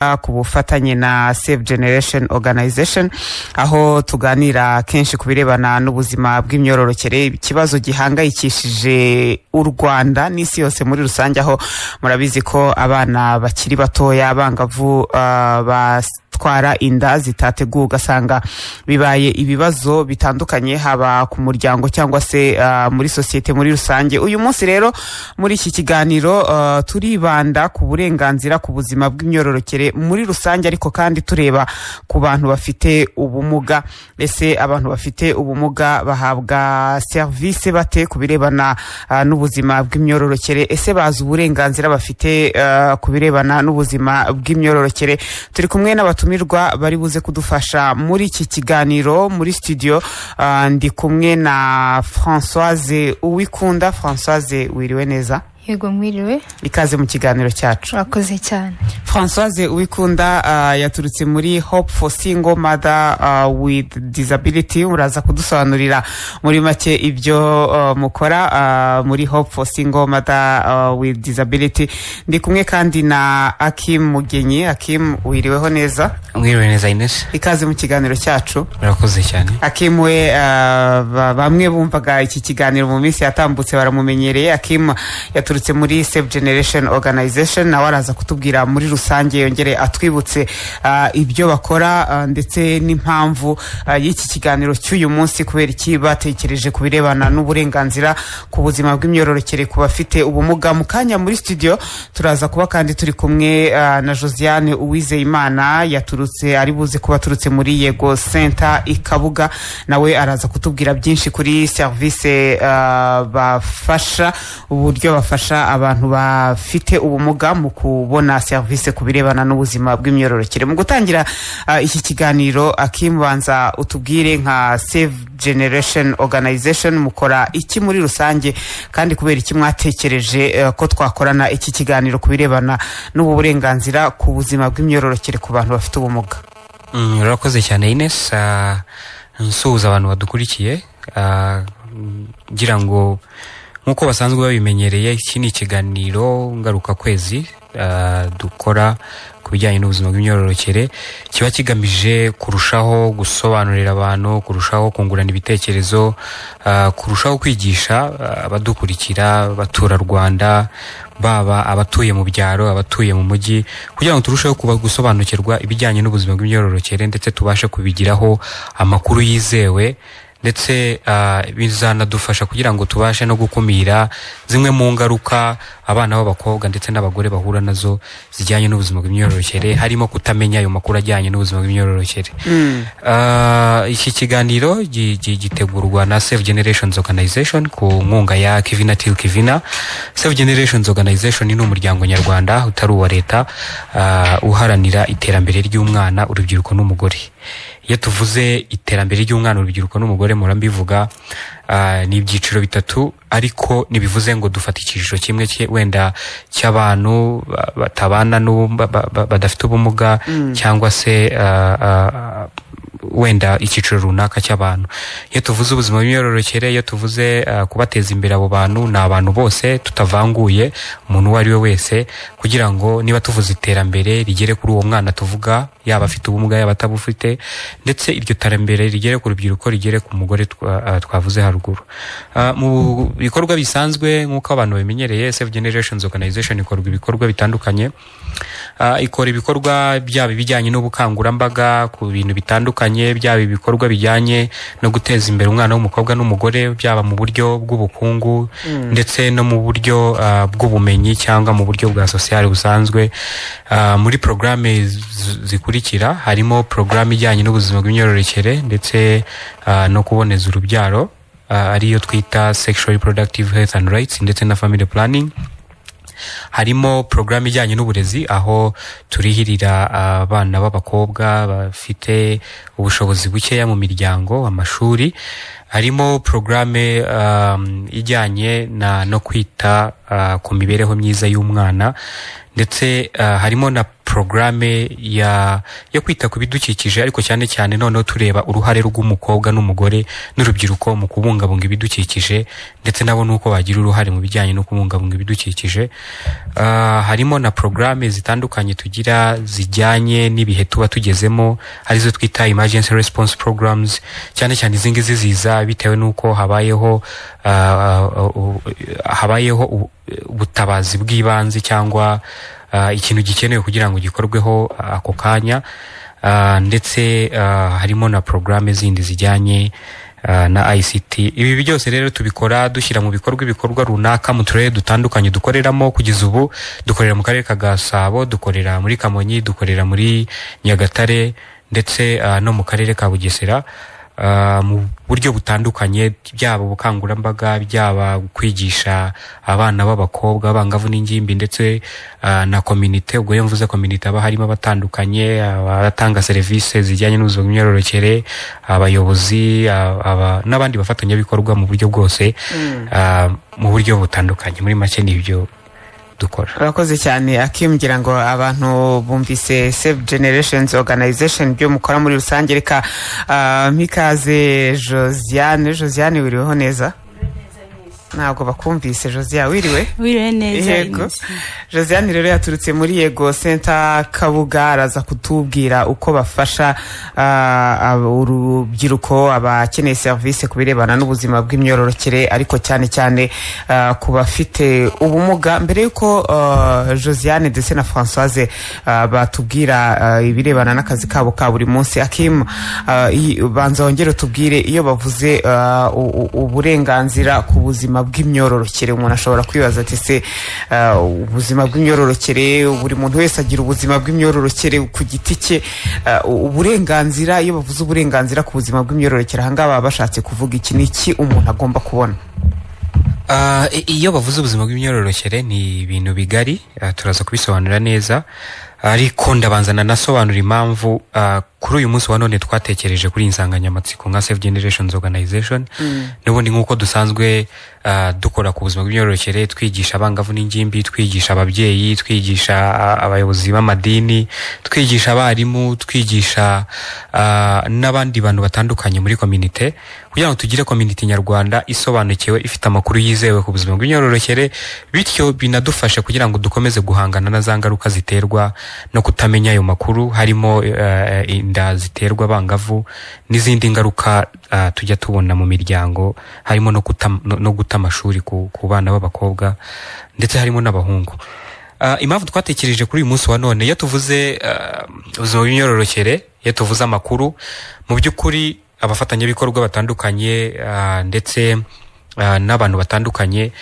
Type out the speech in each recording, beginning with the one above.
ku bufatanye na Save Generation Organization, aho tuganira kenshi ku birebana n'ubuzima bw'imyororokere, ikibazo gihangayikishije u Rwanda n'isi yose muri rusange, aho murabizi ko abana bakiri batoya abangavu batwara inda zitateguwe, ugasanga bibaye ibibazo bitandukanye haba ku muryango cyangwa se muri societe muri rusange. Uyu munsi rero muri iki kiganiro turibanda ku burenganzira ku buzima bw'imyororokere muri rusange, ariko kandi tureba ku bantu bafite ubumuga. Ese abantu bafite ubumuga bahabwa service bate ku birebana n'ubuzima bw'imyororokere? Ese bazi uburenganzira bafite ku birebana n'ubuzima bw'imyororokere? Turi kumwe n'abatumirwa bari buze kudufasha muri iki kiganiro muri studio. Ndi kumwe na Françoise Uwikunda. Françoise, wiriwe neza? Yego, mwiriwe. Ikaze mu kiganiro cyacu. Urakoze cyane. Françoise Uwikunda yaturutse muri Hope for Single Mother with Disability. Uraza kudusobanurira muri make ibyo mukora muri Hope for Single Mother with Disability. Ndi kumwe kandi na Akim Mugenyi. Akim, wiriweho neza? Mwiriwe neza Ines. Ikaze mu kiganiro cyacu. Urakoze cyane. Akim we bamwe bumvaga iki kiganiro mu minsi yatambutse baramumenyereye. Akim yaturutse muri Save Generation Organization, nawe araza kutubwira muri rusange, yongere atwibutse ibyo bakora ndetse n'impamvu y'iki kiganiro cy'uyu munsi, kubera iki batekereje ku birebana n'uburenganzira ku buzima bw'imyororokere ku bafite ubumuga. Mu kanya muri studio turaza kuba kandi turi kumwe na Josiane Uwizeyimana, ari buze kuba turutse muri Yego Center Ikabuga, nawe araza kutubwira byinshi kuri service bafasha, uburyo bafasha abantu bafite ubumuga mu kubona service ku birebana n'ubuzima bw'imyororokere. Mu gutangira iki kiganiro, Akimbanza utubwire nka Save Generation Organization mukora iki muri rusange, kandi kubera iki mwatekereje ko twakorana iki kiganiro ku birebana n'ubu burenganzira ku buzima bw'imyororokere ku bantu bafite ubumuga? Urakoze cyane Ines. Nsuhuza abantu badukurikiye, ngira ngo nkuko basanzwe babimenyereye, iki ni ikiganiro ngaruka kwezi dukora ku bijyanye n'ubuzima bw'imyororokere, kiba kigamije kurushaho gusobanurira abantu, kurushaho kungurana ibitekerezo, kurushaho kwigisha abadukurikira, batura Rwanda, baba abatuye mu byaro, abatuye mu mujyi, kugira ngo turusheho gusobanukirwa ibijyanye n'ubuzima bw'imyororokere, ndetse tubashe kubigiraho amakuru yizewe, ndetse bizanadufasha kugira ngo tubashe no gukumira zimwe mu ngaruka abana b'abakobwa ndetse n'abagore bahura nazo zijyanye n'ubuzima bw'imyororokere, harimo kutamenya ayo makuru ajyanye n'ubuzima bw'imyororokere. Iki kiganiro gitegurwa na Save Generations Organization ku nkunga ya Kivina Till Kivina. Save Generations Organization ni umuryango nyarwanda utari uwa leta uharanira iterambere ry'umwana, urubyiruko n'umugore. Iyo tuvuze iterambere ry'umwana, urubyiruko n'umugore, murambivuga ni ibyiciro bitatu, ariko nibivuze ngo dufata icyiciro kimwe wenda cy'abantu batabana badafite ubumuga, cyangwa se wenda icyiciro runaka cy'abantu. Iyo tuvuze ubuzima bw'imyororokere, iyo tuvuze kubateza imbere abo bantu, ni abantu bose tutavanguye, umuntu uwo ari we wese, kugira ngo niba tuvuze iterambere rigere kuri uwo mwana tuvuga, yaba afite ubumuga yaba atabufite, ndetse iryo terambere rigere ku rubyiruko, rigere ku mugore twavuze haruguru. Mu bikorwa bisanzwe nk'uko abantu babimenyereye, Save Generations Organization ikora ibikorwa bitandukanye. Ikora ibikorwa byaba bijyanye n'ubukangurambaga ku bintu bitandukanye, byaba ibikorwa bijyanye no guteza imbere umwana w'umukobwa n'umugore, byaba mu buryo bw'ubukungu ndetse no mu buryo bw'ubumenyi, cyangwa mu buryo bwa social busanzwe. Muri programme zikurikira harimo programme ijyanye n'ubuzima bw'imyororokere ndetse no kuboneza urubyaro, ariyo twita Sexual Reproductive Health and Rights, ndetse na Family Planning. Harimo programme ijyanye n'uburezi, aho turihirira abana b'abakobwa bafite ubushobozi bukeya mu miryango, amashuri. Harimo programme ijyanye no kwita ku mibereho myiza y'umwana, ndetse harimo na programme yo kwita ku bidukikije, ariko cyane cyane noneho tureba uruhare rw'umukobwa n'umugore n'urubyiruko mu kubungabunga ibidukikije, ndetse nabo nuko bagira uruhare mu bijyanye no kubungabunga ibidukikije. Harimo na programme zitandukanye tugira zijyanye n'ibihe tuba tugezemo, arizo twita emergency response programs, cyane cyane izingizi ziza bitewe nuko habayeho ubutabazi bw'ibanze cyangwa ikintu gikenewe kugira ngo gikorweho ako kanya. Ndetse harimo na programme zindi zijyanye na ICT. Ibi byose rero tubikora dushyira mu ibikorwa runaka mu turere dutandukanye dukoreramo. Kugeza ubu dukorera mu karere ka Gasabo, dukorera muri Kamonyi, dukorera muri Nyagatare, ndetse no mu karere ka Bugesera, mu buryo butandukanye, byaba ubukangurambaga, byaba kwigisha abana b'abakobwa, abangavu n'ingimbi, ndetse na community. Ubwo iyo mvuze community aba harimo abatandukanye, abatanga serivisi zijyanye n'ubuzima bw'imyororokere, abayobozi, n'abandi bafatanyabikorwa mu buryo bwose, mu buryo butandukanye. Muri make n'ibyo dukora. Urakoze cyane Akim, ngira ngo abantu bumvise Save Generations Organization byo mukora muri rusange. Reka mikaze Josiane, wiriweho neza? Ntabwo bakumvise. Josiane, wiriwe neza? Yego. Josiane rero yaturutse muri Yego Center Kabuga, araza kutubwira uko bafasha urubyiruko abakeneye service ku birebana n'ubuzima bw'imyororokere, ariko cyane cyane ku bafite ubumuga. Mbere yuko Josiane ndetse na Françoise batubwira ibirebana n'akazi kabo ka buri munsi, Akim, banza wongere tubwire, iyo bavuze uburenganzira ku buzima bw'imyororokere, umuntu ashobora kwibaza ati se ubuzima bw'imyororokere, buri muntu wese agira ubuzima bw'imyororokere ku giti cye, uburenganzira, iyo bavuze uburenganzira ku buzima bw'imyororokere ahangaha baba bashatse kuvuga iki? Ni iki umuntu agomba kubona? Iyo bavuze ubuzima bw'imyororokere ni ibintu bigari, turaza kubisobanura neza, ariko ndabanza nasobanura impamvu kuri uyu munsi wa none twatekereje kuri insanganyamatsiko nka Save Generations Organization. N'ubundi nk'uko dusanzwe dukora ku buzima bw'imyororokere, twigisha abangavu n'ingimbi, twigisha ababyeyi, twigisha abayobozi b'amadini, twigisha abarimu, twigisha n'abandi bantu batandukanye muri community, kugira ngo tugire community nyarwanda isobanukiwe, ifite amakuru yizewe ku buzima bw'imyororokere, bityo binadufasha kugira ngo dukomeze guhangana na za ngaruka ziterwa no kutamenya ayo makuru, harimo inda ziterwa abangavu n'izindi ngaruka tujya tubona mu miryango, harimo no guta amashuri ku bana b'abakobwa, ndetse harimo n'abahungu. Impamvu twatekereje kuri uyu munsi wa none, iyo tuvuze ubuzima bw'imyororokere, iyo tuvuze amakuru, mu by'ukuri abafatanyabikorwa batandukanye ndetse n'abantu batandukanye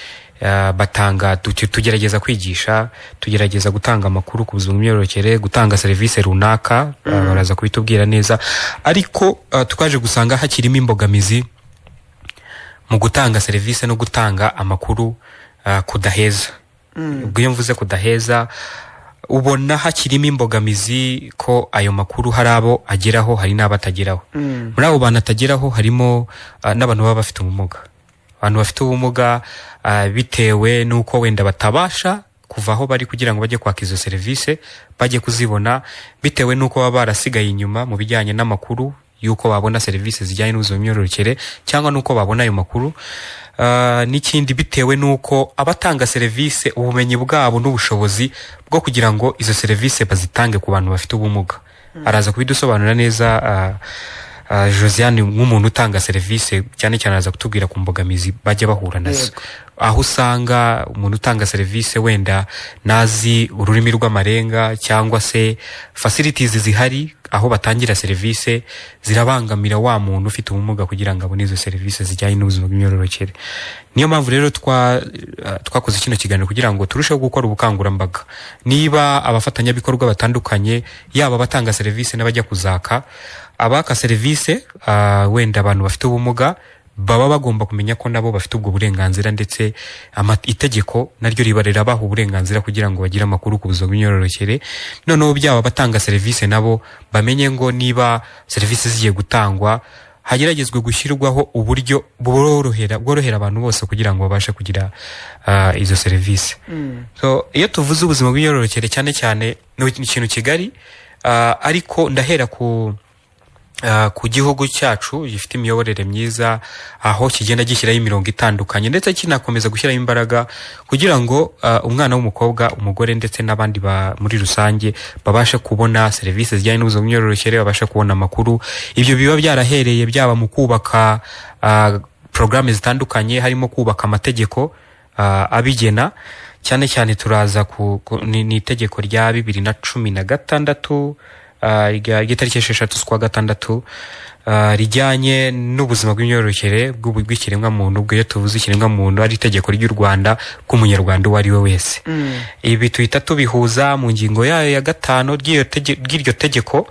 tugerageza kwigisha, tugerageza gutanga amakuru ku buzima bw'imyororokere, gutanga serivisi runaka, baraza kubitubwira neza, ariko tukaje gusanga hakirimo imbogamizi mu gutanga serivisi no gutanga amakuru kudaheza. Ubwo iyo mvuze kudaheza, ubona hakirimo imbogamizi ko ayo makuru hari abo ageraho, hari n'abatageraho. Muri abo bantu atageraho harimo n'abantu baba bafite ubumuga. Abantu bafite ubumuga bitewe nuko wenda batabasha kuva aho bari kugira ngo bajye kwaka izo serivisi, bajye kuzibona, bitewe nuko baba barasigaye inyuma mu bijyanye n'amakuru yuko babona serivisi zijyanye n'ubuzima bw'imyororokere, cyangwa nuko babona ayo makuru. N'ikindi bitewe nuko abatanga serivisi ubumenyi bwabo n'ubushobozi bwo kugira ngo izo serivisi bazitange ku bantu bafite ubumuga. Araza kubidusobanura neza Josiane, nk'umuntu utanga serivisi, cyane cyane araza kutubwira ku mbogamizi bajya bahura nazo. Aho usanga umuntu utanga serivisi wenda nazi ururimi rw'amarenga, cyangwa se facilities zihari aho batangira serivisi zirabangamira wa muntu ufite ubumuga kugira ngo abone izo serivisi zijyanye n'ubuzima bw'imyororokere. Niyo mpamvu rero twakoze kino kiganiro kugira ngo turusheho gukora ubukangurambaga. Niba abafatanyabikorwa batandukanye, yaba batanga serivisi n'abajya kuzaka, abaka serivisi wenda abantu bafite ubumuga, baba bagomba kumenya ko nabo bafite ubwo burenganzira, ndetse itegeko naryo ribarera baho uburenganzira kugira ngo bagire amakuru ku buzima bw'imyororokere. Noneho byaba batanga serivisi nabo bamenye ngo niba serivisi zigiye gutangwa, hageragezwe gushyirwaho uburyo bworohera abantu bose kugira ngo babashe kugira izo serivisi. So iyo tuvuze ubuzima bw'imyororokere cyane cyane ni ikintu kigari, ariko ndahera ku gihugu cyacu gifite imiyoborere myiza, aho kigenda gishyiraho imirongo itandukanye ndetse kinakomeza gushyiraho imbaraga kugira ngo umwana w'umukobwa, umugore ndetse n'abandi muri rusange babashe kubona serivisi zijyanye n'ubuzima bw'imyororokere, babashe kubona amakuru. Ibyo biba byarahereye byaba mu kubaka porogaramu zitandukanye, harimo kubaka amategeko abigena. Cyane cyane turaza ni itegeko rya 2016 itariki 6 z'ukwa gatandatu rijyanye n'ubuzima bw'imyororokere bw'ikiremwa muntu. Ubwo iyo tuvuze ikiremwa muntu ari itegeko ry'u Rwanda k'umunyarwanda uwo ari we wese. Ibi tuhita tubihuza mu ngingo yayo ya 5 ry'iryo tegeko,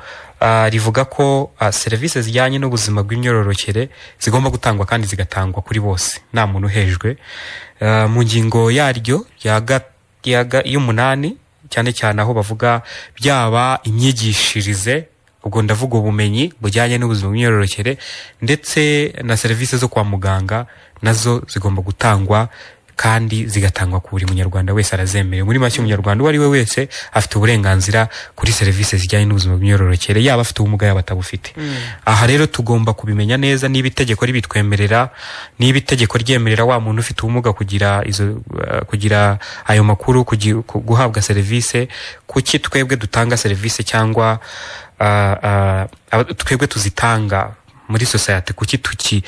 rivuga ko serivisi zijyanye n'ubuzima bw'imyororokere zigomba gutangwa kandi zigatangwa kuri bose nta muntu uhejwe. Mu ngingo yaryo y'umunani cyane cyane aho bavuga byaba imyigishirize, ubwo ndavuga ubumenyi bujyanye n'ubuzima bw'imyororokere, ndetse na serivisi zo kwa muganga nazo zigomba gutangwa kandi zigatangwa ku buri munyarwanda wese arazemerewe. Muri make umunyarwanda uwo ari we wese afite uburenganzira kuri serivisi zijyanye n'ubuzima bw'imyororokere, yaba afite ubumuga yaba atabufite. Aha rero tugomba kubimenya neza, niba itegeko ribitwemerera, niba itegeko ryemerera wa muntu ufite ubumuga kugira ayo makuru, guhabwa serivisi, kuki twebwe dutanga serivisi cyangwa twebwe tuzitanga muri society, kuki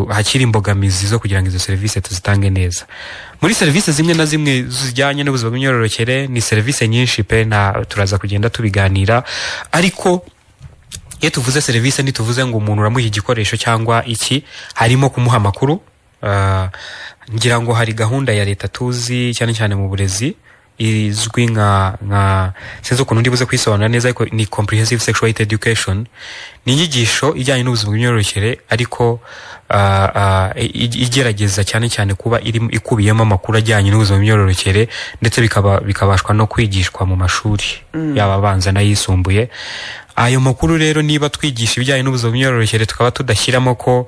hakiri imbogamizi zo kugira ngo izo serivisi tuzitange neza. Muri serivisi zimwe na zimwe zijyanye n'ubuzima bw'imyororokere ni serivisi nyinshi pe, turaza kugenda tubiganira, ariko iyo tuvuze serivisi ntituvuze ngo umuntu uramuha igikoresho cyangwa iki, harimo kumuha amakuru. Ngira ngo hari gahunda ya leta tuzi cyane cyane mu burezi izwi nka sinzi ukuntu ndibuze kwisobanura neza, ariko ni comprehensive sexuality education. Ni inyigisho ijyanye n'ubuzima bw'imyororokere, ariko igerageza cyane cyane kuba ikubiyemo amakuru ajyanye n'ubuzima bw'imyororokere, ndetse bikabashwa no kwigishwa mu mashuri yaba abanza n'ayisumbuye. Ayo makuru rero niba twigisha ibijyanye n'ubuzima bw'imyororokere tukaba tudashyiramo ko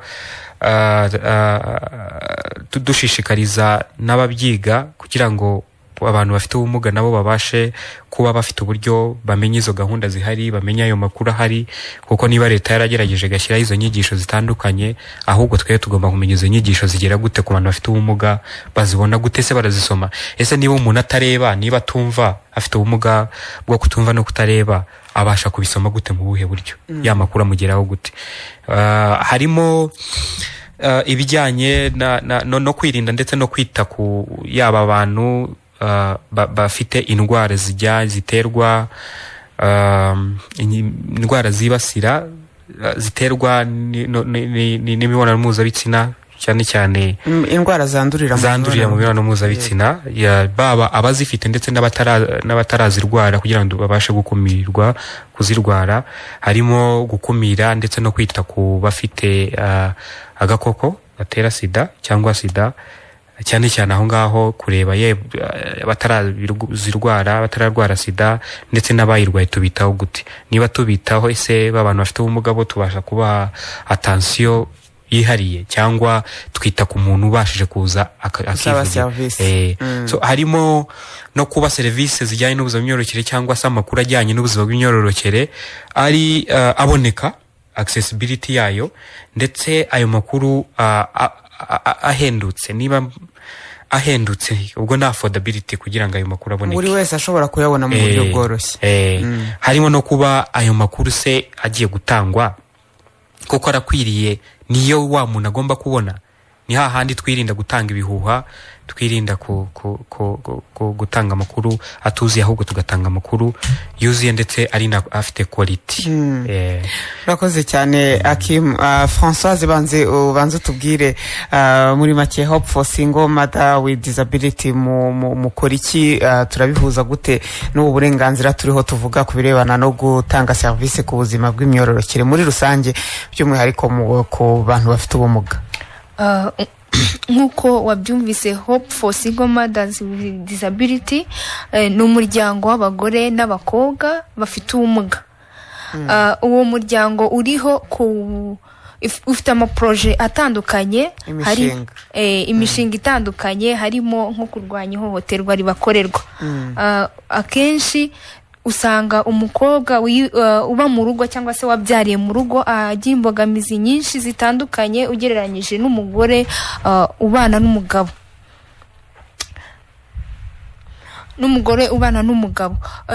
dushishikariza n'ababyiga kugira ngo abantu bafite ubumuga nabo babashe kuba bafite uburyo bamenya izo gahunda zihari, bamenya ayo makuru ahari, kuko niba leta yaragerageje gashyiraho izo nyigisho zitandukanye, ahubwo twebwe tugomba kumenya izo nyigisho zigera gute ku bantu bafite ubumuga, bazibona gute se, barazisoma ese? Niba umuntu atareba, niba atumva, afite ubumuga bwo kutumva no kutareba, abasha kubisoma gute, mu buhe buryo? Ya makuru amugeraho gute? Harimo ibijyanye no kwirinda ndetse no kwita ku yaba abantu bafite indwara ziterwa indwara zibasira ziterwa n'imibonano mpuzabitsina, cyane cyane indwara zandurira mu mibonano mpuzabitsina, baba abazifite ndetse n'abatarazirwara, kugira ngo babashe gukumirwa kuzirwara. Harimo gukumira ndetse no kwita ku bafite agakoko gatera sida cyangwa sida, cyane cyane aho ngaho kureba batararwara sida ndetse n'abayirwaye tubitaho gute. Niba tubitaho, ese b'abantu bafite ubumuga bo tubasha kubaha attention yihariye, cyangwa twita ku muntu ubashije kuza akivugira. So harimo no kuba serivisi zijyanye n'ubuzima bw'imyororokere cyangwa se amakuru ajyanye n'ubuzima bw'imyororokere ari aboneka, accessibility yayo, ndetse ayo makuru ahendutse. Niba ahendutse, ubwo na affordability kugira ngo ayo makuru aboneke, buri wese ashobora kuyabona mu buryo bworoshye. Harimo no kuba ayo makuru se agiye gutangwa kuko arakwiriye, niyo wa muntu agomba kubona. Ni hahandi twirinda gutanga ibihuha, twirinda gutanga amakuru atuzuye, ahubwo tugatanga amakuru yuzuye ndetse ari afite quality. Urakoze cyane Akim. Françoise, banze tubwire muri make Hope for Single Mother with Disability mukora iki? Turabihuza gute n'ubu burenganzira turiho tuvuga ku birebana no gutanga service ku buzima bw'imyororokere muri rusange, by'umwihariko ku bantu bafite ubumuga? Nkuko wabyumvise, Hope for Single Mothers with Disability ni umuryango w'abagore n'abakobwa bafite ubumuga. uwo muryango uriho ufite amaproje atandukanye, hari imishinga itandukanye, harimo nko kurwanya ihohoterwa ribakorerwa. Akenshi usanga umukobwa uba mu rugo cyangwa se wabyariye mu rugo agira imbogamizi nyinshi zitandukanye ugereranyije n'umugore ubana n'umugabo.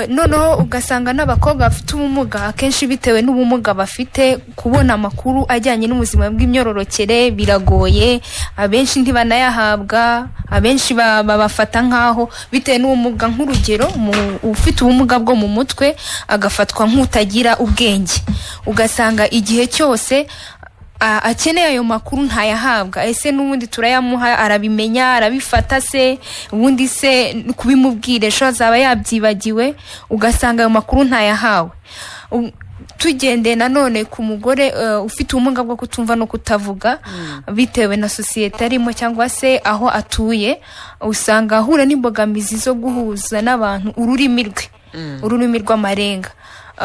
Noneho ugasanga n'abakobwa bafite ubumuga akenshi bitewe n'ubumuga bafite, kubona amakuru ajyanye n'ubuzima bw'imyororokere biragoye, abenshi ntibanayahabwa, abenshi babafata nkaho bitewe n'ubumuga. Nk'urugero, ufite ubumuga bwo mu mutwe agafatwa nk'utagira ubwenge, ugasanga igihe cyose akeneye ayo makuru ntayahabwa. Ese n'ubundi turayamuha, arabimenya, arabifata se, ubundi se kubimubwira ejo azaba yabyibagiwe, ugasanga ayo makuru ntayahawe. Tugendeye nanone ku mugore ufite ubumuga bwo kutumva no kutavuga, bitewe na sosiyete arimo cyangwa se aho atuye, usanga ahura n'imbogamizi zo guhuza n'abantu ururimi rw'amarenga.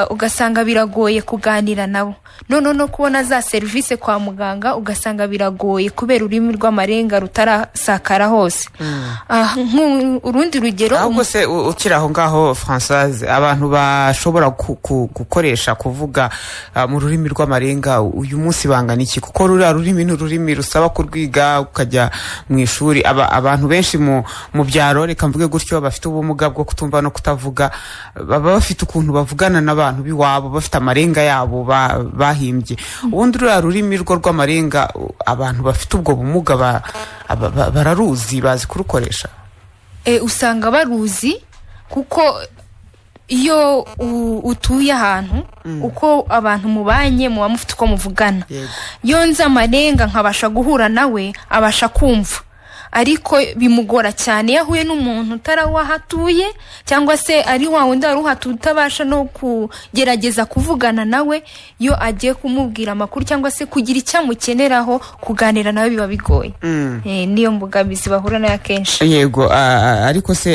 Ugasanga biragoye kuganira nabo. No kubona za service kwa muganga ugasanga biragoye kubera ururimi rw'amarenga rutarasakara hose. Urundi rugero, ahubwo se ukiraho ngaho Françoise, abantu bashobora gukoresha kuvuga mu rurimi rw'amarenga uyu munsi bangana iki? Kuko rurimi n'ururimi rusaba kurwiga ukajya mu ishuri. Abantu benshi mu byaro, reka mvuge gutyo, bafite ubumuga bwo kutumva no kutavuga, baba bafite ukuntu bavugana n'abantu biwabo, bafite amarenga yabo bahimbye. Ubundi rurimi rw'amarenga abantu bafite ubwo bumuga bararuzi, bazi kurukoresha. Usanga baruzi kuko iyo utuye ahantu, uko abantu mubanye muba mufite uko muvugana. Iyo nzi amarenga nkabasha guhura nawe, abasha kumva. Ariko bimugora cyane yahuye n'umuntu utarawahatuye cyangwa se ari wa wundi aruhatuye utabasha no kugerageza kuvugana nawe, yo agiye kumubwira amakuru cyangwa se kugira icyamukeneraho, kuganira nawe biba bigoye. Niyo mbogamizi bahura nayo akenshi. Yego, ariko se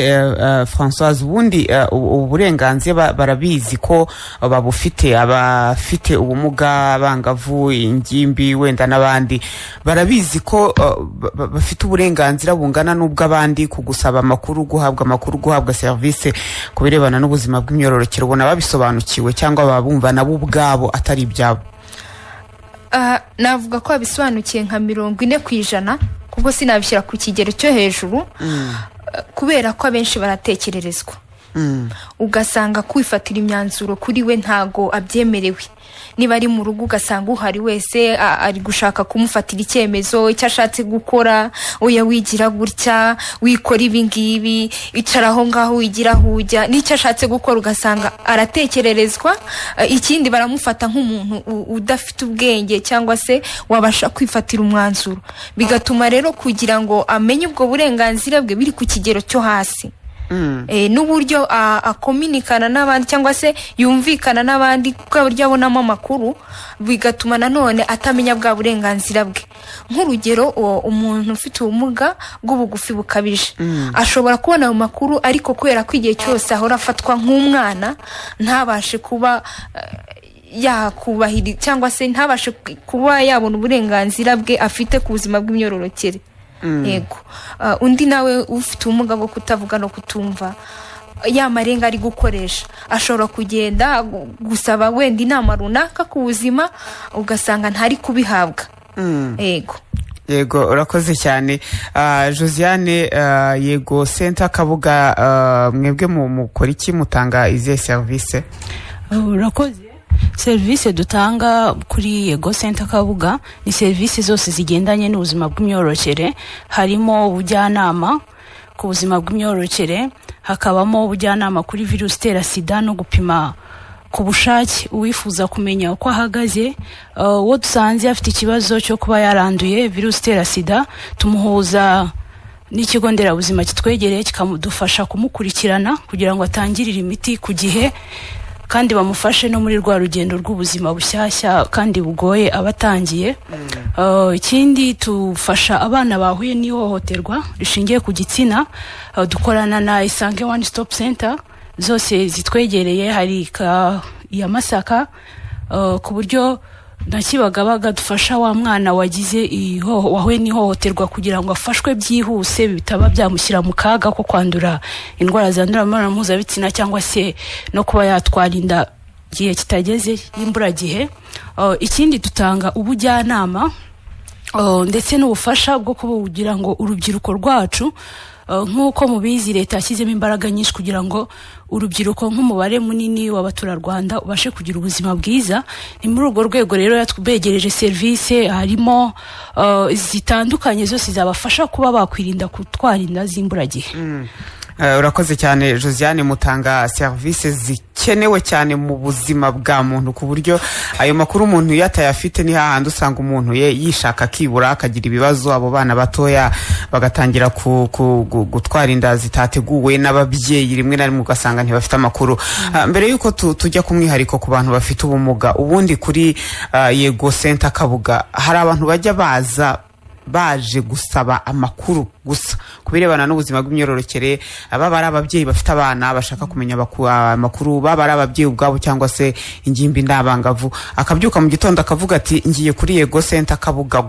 Françoise, ubundi uburenganzira barabizi ko babufite, abafite ubumuga, abangavu, ingimbi, wenda n'abandi, barabizi ko bafite uburenganzira bungana n'ubw'abandi ku gusaba amakuru, guhabwa service ku birebana n'ubuzima bw'imyororokere. Ubona babisobanukiwe cyangwa babumva nabo ubwabo atari ibyabo? Navuga ko babisobanukiye nka 40%, kuko sinabishyira ku kigero cyo hejuru, kubera ko abenshi baratekererezwa. Ugasanga kwifatira imyanzuro kuri we ntago abyemerewe. Niba ari mu rugo ugasanga uhari wese ari gushaka kumufatira icyemezo icyo ashatse gukora, oya wigira gutya, wikora ibi ngibi, icaraho ngaho wigira hujya, n'icyo ashatse gukora ugasanga aratekererezwa. Ikindi baramufata nk'umuntu udafite ubwenge cyangwa se wabasha kwifatira umwanzuro, bigatuma rero kugira ngo amenye ubwo burenganzira bwe biri ku kigero cyo hasi. N'uburyo akominikana n'abandi cyangwa se yumvikana n'abandi, kuko buryo abonamo amakuru, bigatuma nanone atamenya bwa burenganzira bwe. Nk'urugero, umuntu ufite ubumuga bw'ubugufi bukabije ashobora kubona ayo makuru, ariko kubera ko igihe cyose ahora afatwa nk'umwana, ntabashe kuba yakubahiri cyangwa se ntabashe kuba yabona uburenganzira bwe afite ku buzima bw'imyororokere. Yego, undi nawe ufite ubumuga bwo kutavuga no kutumva, ya marenga ari gukoresha, ashobora kugenda gusaba wenda inama runaka ku buzima, ugasanga ntari kubihabwa. Yego, urakoze cyane Josiane. Yego Center Kabuga, mwebwe mukora iki, mutanga izihe service? Urakoze. Service dutanga kuri Yego Center Kabuga ni service zose zigendanye n'ubuzima bw'imyororokere. Harimo ubujyanama ku buzima bw'imyororokere, hakabamo ubujyanama kuri virusi itera sida no gupima ku bushake uwifuza kumenya uko ahagaze. Uwo dusanze afite ikibazo cyo kuba yaranduye virusi itera sida, tumuhuza n'ikigo nderabuzima kitwegereye kikamudufasha kumukurikirana kugira ngo atangirire imiti ku gihe, kandi bamufashe no muri rwa rugendo rw'ubuzima bushyashya kandi bugoye abatangiye. Ikindi tufasha abana bahuye n'ihohoterwa rishingiye ku gitsina. Dukorana na Isange One Stop Center, zose zitwegereye. Hari iya Masaka ku buryo na Kibagabaga dufasha wa mwana wahuye n'ihohoterwa kugira ngo afashwe byihuse bitaba byamushyira mu kaga ko kwandura indwara zandurira mu mibonano mpuzabitsina cyangwa se no kuba yatwara inda gihe kitageze y'imburagihe. Ikindi dutanga ubujyanama ndetse n'ubufasha bwo kugira ngo urubyiruko rwacu nk'uko mubizi leta yashyizemo imbaraga nyinshi kugira ngo urubyiruko nk'umubare munini w'abaturarwanda ubashe kugira ubuzima bwiza. Ni muri urwo rwego rero yatwegereje serivisi harimo zitandukanye zose zabafasha kuba bakwirinda gutwara inda z'imburagihe. Urakoze cyane Josiane, mutanga service zikenewe cyane mu buzima bwa muntu ku buryo ayo makuru umuntu yatayafite ni hahandi usanga umuntu yishaka kibura akagira ibibazo, abo bana batoya bagatangira gutwara inda zitateguwe n'ababyeyi, rimwe na rimwe ugasanga ntibafite amakuru. Mbere yuko tujya ku mwihariko ku bantu bafite ubumuga, ubundi kuri Yego Center Kabuga hari abantu bajya baje gusaba amakuru gusa kubirebana n'ubuzima bw'imyororokere, baba ari ababyeyi bafite abana bashaka kumenya amakuru, baba ari ababyeyi ubwabo cyangwa se ingimbi n'abangavu, akabyuka mu gitondo akavuga ati ngiye kuri Yego Center Kabuga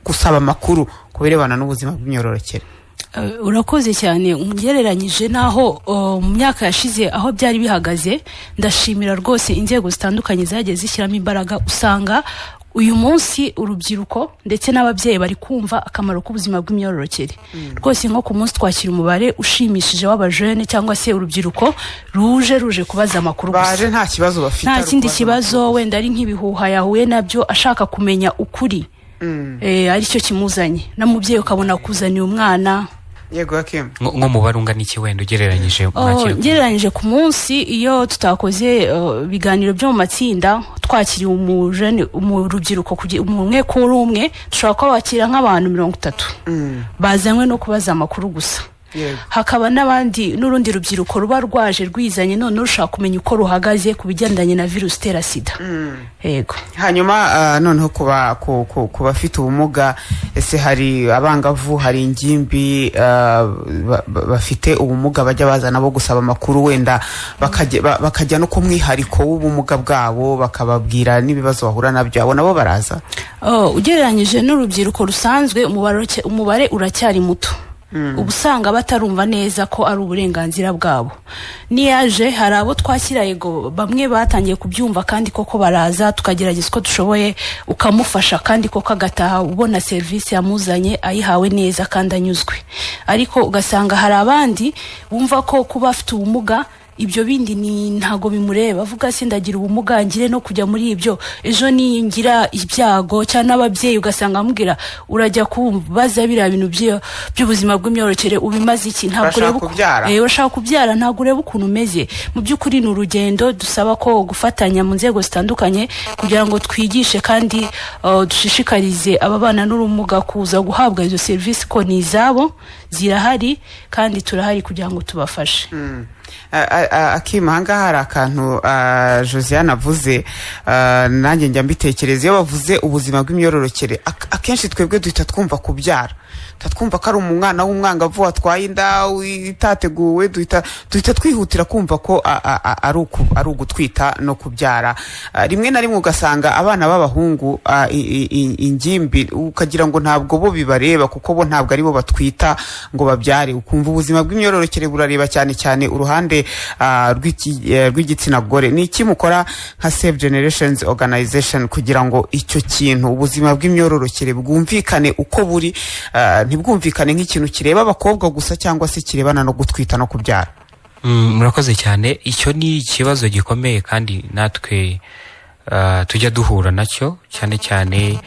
gusaba amakuru kubirebana n'ubuzima bw'imyororokere. Urakoze cyane. Ngereranyije naho mu myaka yashize aho byari bihagaze, ndashimira rwose inzego zitandukanye zagiye zishyiramo imbaraga. Usanga uyu munsi urubyiruko ndetse n'ababyeyi bari kumva akamaro k'ubuzima bw'imyororokere. Rwose nko ku munsi twakira umubare ushimishije w'abajene cyangwa se urubyiruko ruje kubaza amakuru gusa. Baje nta kibazo bafite, nta kindi kibazo, wenda ari nk'ibihuha yahuye nabyo ashaka kumenya ukuri aricyo kimuzanye, na mubyeyi ukabona kuzaniye umwana. Yego Hakim, nko mubare ungana iki wenda ugereranyije? Ngereranyije ku munsi iyo tutakoze ibiganiro byo mu matsinda twakiriye urubyiruko umwe kuri umwe, dushobora kuba wakira nk'abantu 30 bazanywe no kubaza amakuru gusa. Hakaba n'urundi rubyiruko ruba rwaje rwizanye none rushaka kumenya uko ruhagaze ku bigendanye na virusi itera sida. Yego. Hanyuma noneho ku bafite ubumuga, ese hari abangavu, hari ingimbi bafite ubumuga bajya bazana bo gusaba amakuru, wenda bakajya no ku mwihariko w'ubumuga bwabo bakababwira n'ibibazo bahura nabyo, abo nabo baraza? Ugereranyije n'urubyiruko rusanzwe umubare uracyari muto. Ubusanga batarumva neza ko ari uburenganzira bwabo. Niyaje hari abo twakira Yego bamwe batangiye kubyumva kandi koko baraza tukagerageza ko dushoboye ukamufasha kandi koko agataha ubona service yamuzanye ayihawe neza kandi anyuzwe. Ariko ugasanga hari abandi bumva ko kuba afite ubumuga ibyo bindi ni ntago bimureba, avuga se ndagira ubumuga ngire no kujya muri ibyo, ejo ningira ibyago cyane ababyeyi ugasanga amubwira urajya kubaza bira bintu by'ubuzima bw'imyororokere ubimaze iki? Ntabwo urashaka kubyara ntabwo ureba ukuntu umeze. Mu by'ukuri ni urugendo dusaba ko gufatanya mu nzego zitandukanye kugira ngo twigishe kandi dushishikarize ababana n'ubumuga kuza guhabwa izo service ko ni izabo, zirahari kandi turahari kugira ngo tubafashe. Hakim, ahangaha hari akantu Josiane avuze, nanjye njya mbitekereza. Iyo bavuze ubuzima bw'imyororokere akenshi twebwe duhita twumva kubyara, twumva ko ari umwana w'umwangavu watwaye inda itateguwe, duhita twihutira kumva ko ari ugutwita no kubyara. Rimwe na rimwe ugasanga abana b'abahungu ingimbi ukagira ngo ntabwo bo bibareba kuko bo ntabwo ari bo batwita ngo babyare, ukumva ubuzima bw'imyororokere burareba cyane cyane uruhande rw'igitsina gore. Ni iki mukora nka Save Generations Organization kugira ngo icyo kintu ubuzima bw'imyororokere bwumvikane uko buri, ntibwumvikane nk'ikintu kireba abakobwa gusa cyangwa se kirebana no gutwita no kubyara? Murakoze cyane. Icyo ni ikibazo gikomeye kandi natwe tujya duhura nacyo cyane cyane,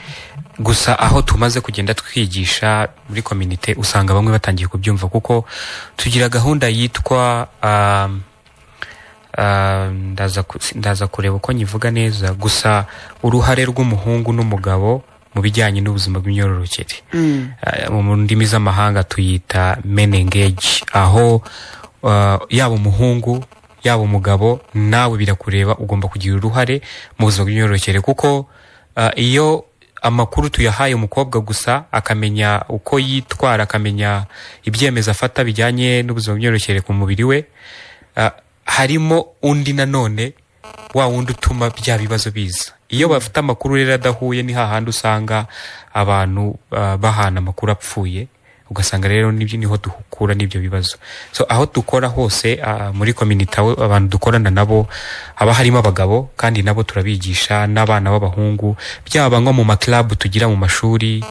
gusa aho tumaze kugenda twigisha muri community usanga bamwe batangiye kubyumva kuko tugira gahunda yitwa ndaza kureba uko nyivuga neza, gusa uruhare rw'umuhungu n'umugabo mu bijyanye n'ubuzima bw'imyororokere. Mu ndimi z'amahanga tuyita men engage, aho yaba umuhungu yaba umugabo nawe birakureba, ugomba kugira uruhare mu buzima bw'imyororokere kuko iyo amakuru tuyahaye umukobwa gusa akamenya uko yitwara, akamenya ibyemezo afata bijyanye n'ubuzima bw'imyororokere ku mubiri we, harimo undi nanone wa wundi utuma bya bibazo biza. Iyo bafite amakuru rero adahuye ni hahandi usanga abantu bahana amakuru apfuye, ugasanga rero nibyo niho duhukura n'ibyo bibazo. So aho dukora hose muri community abantu dukorana nabo haba harimo abagabo, kandi nabo turabigisha n'abana b'abahungu, byaba nko mu maclub tugira mu mashuri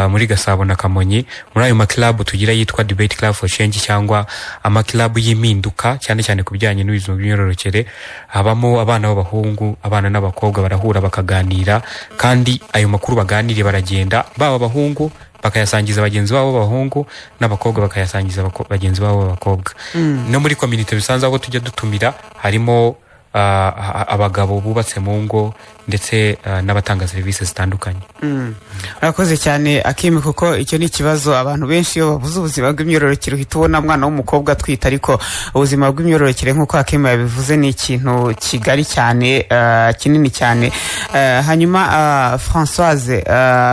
muri Gasabo na Kamonyi. Muri ayo maclub tugira yitwa Debate Club for Change cyangwa amaclub y'impinduka, cyane cyane kubijyanye n'ubuzima bw'imyororokere. Habamo abana b'abahungu, abana n'abakobwa barahura bakaganira, kandi ayo makuru baganiriye baragenda baba abahungu bakayasangiza bagenzi babo b'abahungu, n'abakobwa bakayasangiza bagenzi babo b'abakobwa. No muri community bisanzwe aho tujya dutumira harimo abagabo bubatse mu ngo ndetse n'abatanga serivisi zitandukanye. Urakoze cyane Akim, kuko icyo ni kibazo abantu benshi iyo bavuze ubuzima bw'imyororokere uhita ubona mwana w'umukobwa twita, ariko ubuzima bw'imyororokere nk'uko Akim yabivuze ni ikintu kigari cyane, kinini cyane. Hanyuma Françoise,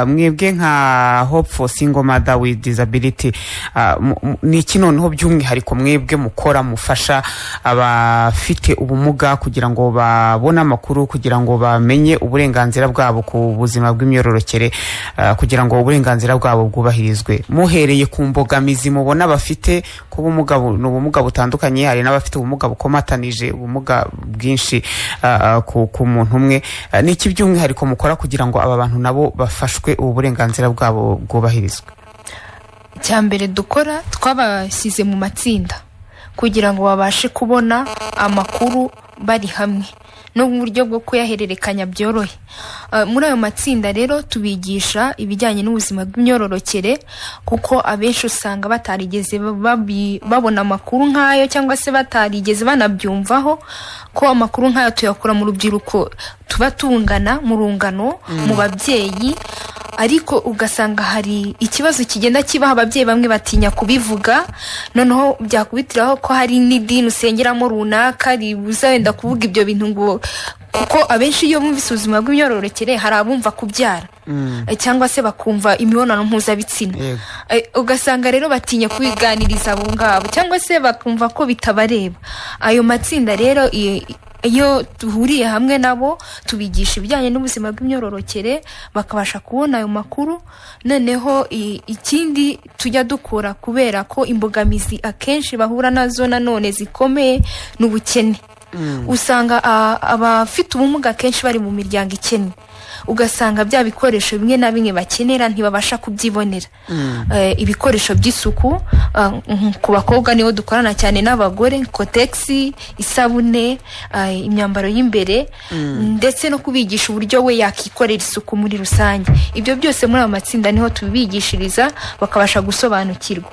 mwebwe nka Hope for Single Mother with Disability, ni iki noneho by'umwihariko mwebwe mukora mufasha abafite ubumuga kugira ngo babone amakuru, kugira ngo bamenye uburenganzira bwabo ku buzima bw'imyororokere, kugira ngo uburenganzira bwabo bwubahirizwe? Muhereye ku mbogamizi mubona bafite ku bumuga, n'ubumuga butandukanye, hari n'abafite ubumuga bukomatanije, ubumuga bwinshi ku muntu umwe, n'iki by'umwihariko mukora kugira ngo aba bantu nabo bafashwe uburenganzira bwabo bwubahirizwe? Cyambere dukora, twabashyize mu matsinda kugira ngo babashe kubona amakuru bari hamwe no mu buryo bwo kuyahererekanya byorohe. Muri ayo matsinda rero tubigisha ibijyanye n'ubuzima bw'imyororokere, kuko abenshi usanga batarigeze babona amakuru nk'ayo, cyangwa se batarigeze banabyumvaho, ko amakuru nk'ayo tuyakura mu rubyiruko tuba tungana mu rungano, mu babyeyi, ariko ugasanga hari ikibazo kigenda kibaho, ababyeyi bamwe batinya kubivuga, noneho byakubitiraho ko hari n'idini usengeramo runaka ribuza wenda kuvuga ibyo bintu, ngo kuko abenshi iyo bumvise ubuzima bw'imyororokere hari abumva kubyara cyangwa se bakumva imibonano mpuzabitsina, ugasanga rero batinya kubiganiriza abo ngabo, cyangwa se bakumva ko bitabareba. Ayo matsinda rero iyo duhuriye hamwe nabo tubigisha ibijyanye n'ubuzima bw'imyororokere, bakabasha kubona ayo makuru. Noneho ikindi tujya dukora, kubera ko imbogamizi akenshi bahura nazo nanone zikomeye n'ubukene, usanga abafite ubumuga kenshi bari mu miryango ikennye, ugasanga bya bikoresho bimwe na bimwe bakenera ntibabasha kubyibonera. Ibikoresho by'isuku ku bakobwa niho dukorana cyane, n'abagore, kotegisi, isabune, imyambaro y'imbere, ndetse no kubigisha uburyo we yakikorera isuku muri rusange. Ibyo byose muri ayo matsinda niho tubigishiriza, bakabasha gusobanukirwa.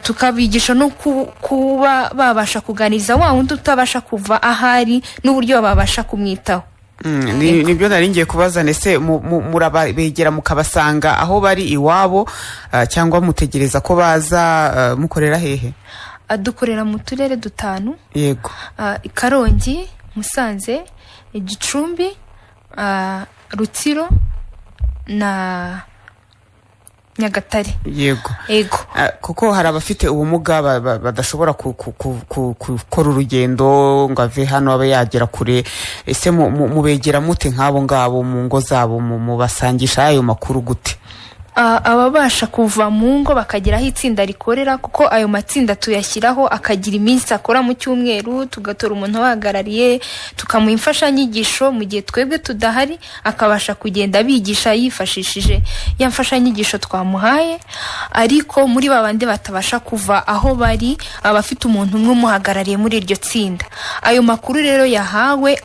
Tukabigisha no kuba babasha kuganiriza wa wundi utabasha kuva ahari, n'uburyo babasha kumwitaho. Nibyo nari ngiye kubaza, nese murabegera mukabasanga aho bari iwabo, cyangwa mutegereza ko baza? Mukorera hehe? Dukorera mu turere 5. Yego. Karongi, Musanze, Gicumbi, Rutsiro na Nyagatare. Yego. Kuko hari abafite ubumuga badashobora gukora urugendo ngo ave hano abe yagera kure. Ese mubegera mute nk'abo ngabo mu ngo zabo, mubasangisha ayo makuru gute? Ababasha kuva mu ngo bakagera aho itsinda rikorera, kuko ayo matsinda tuyashyiraho akagira iminsi akora mu cyumweru, tugatora umuntu wahagarariye, tukamuha imfashanyigisho mu gihe twebwe tudahari, akabasha kugenda bigisha yifashishije ya mfashanyigisho twamuhaye. Ariko muri babandi batabasha kuva aho bari, abafite umuntu umwe umuhagarariye muri iryo tsinda, ayo makuru rero yahawe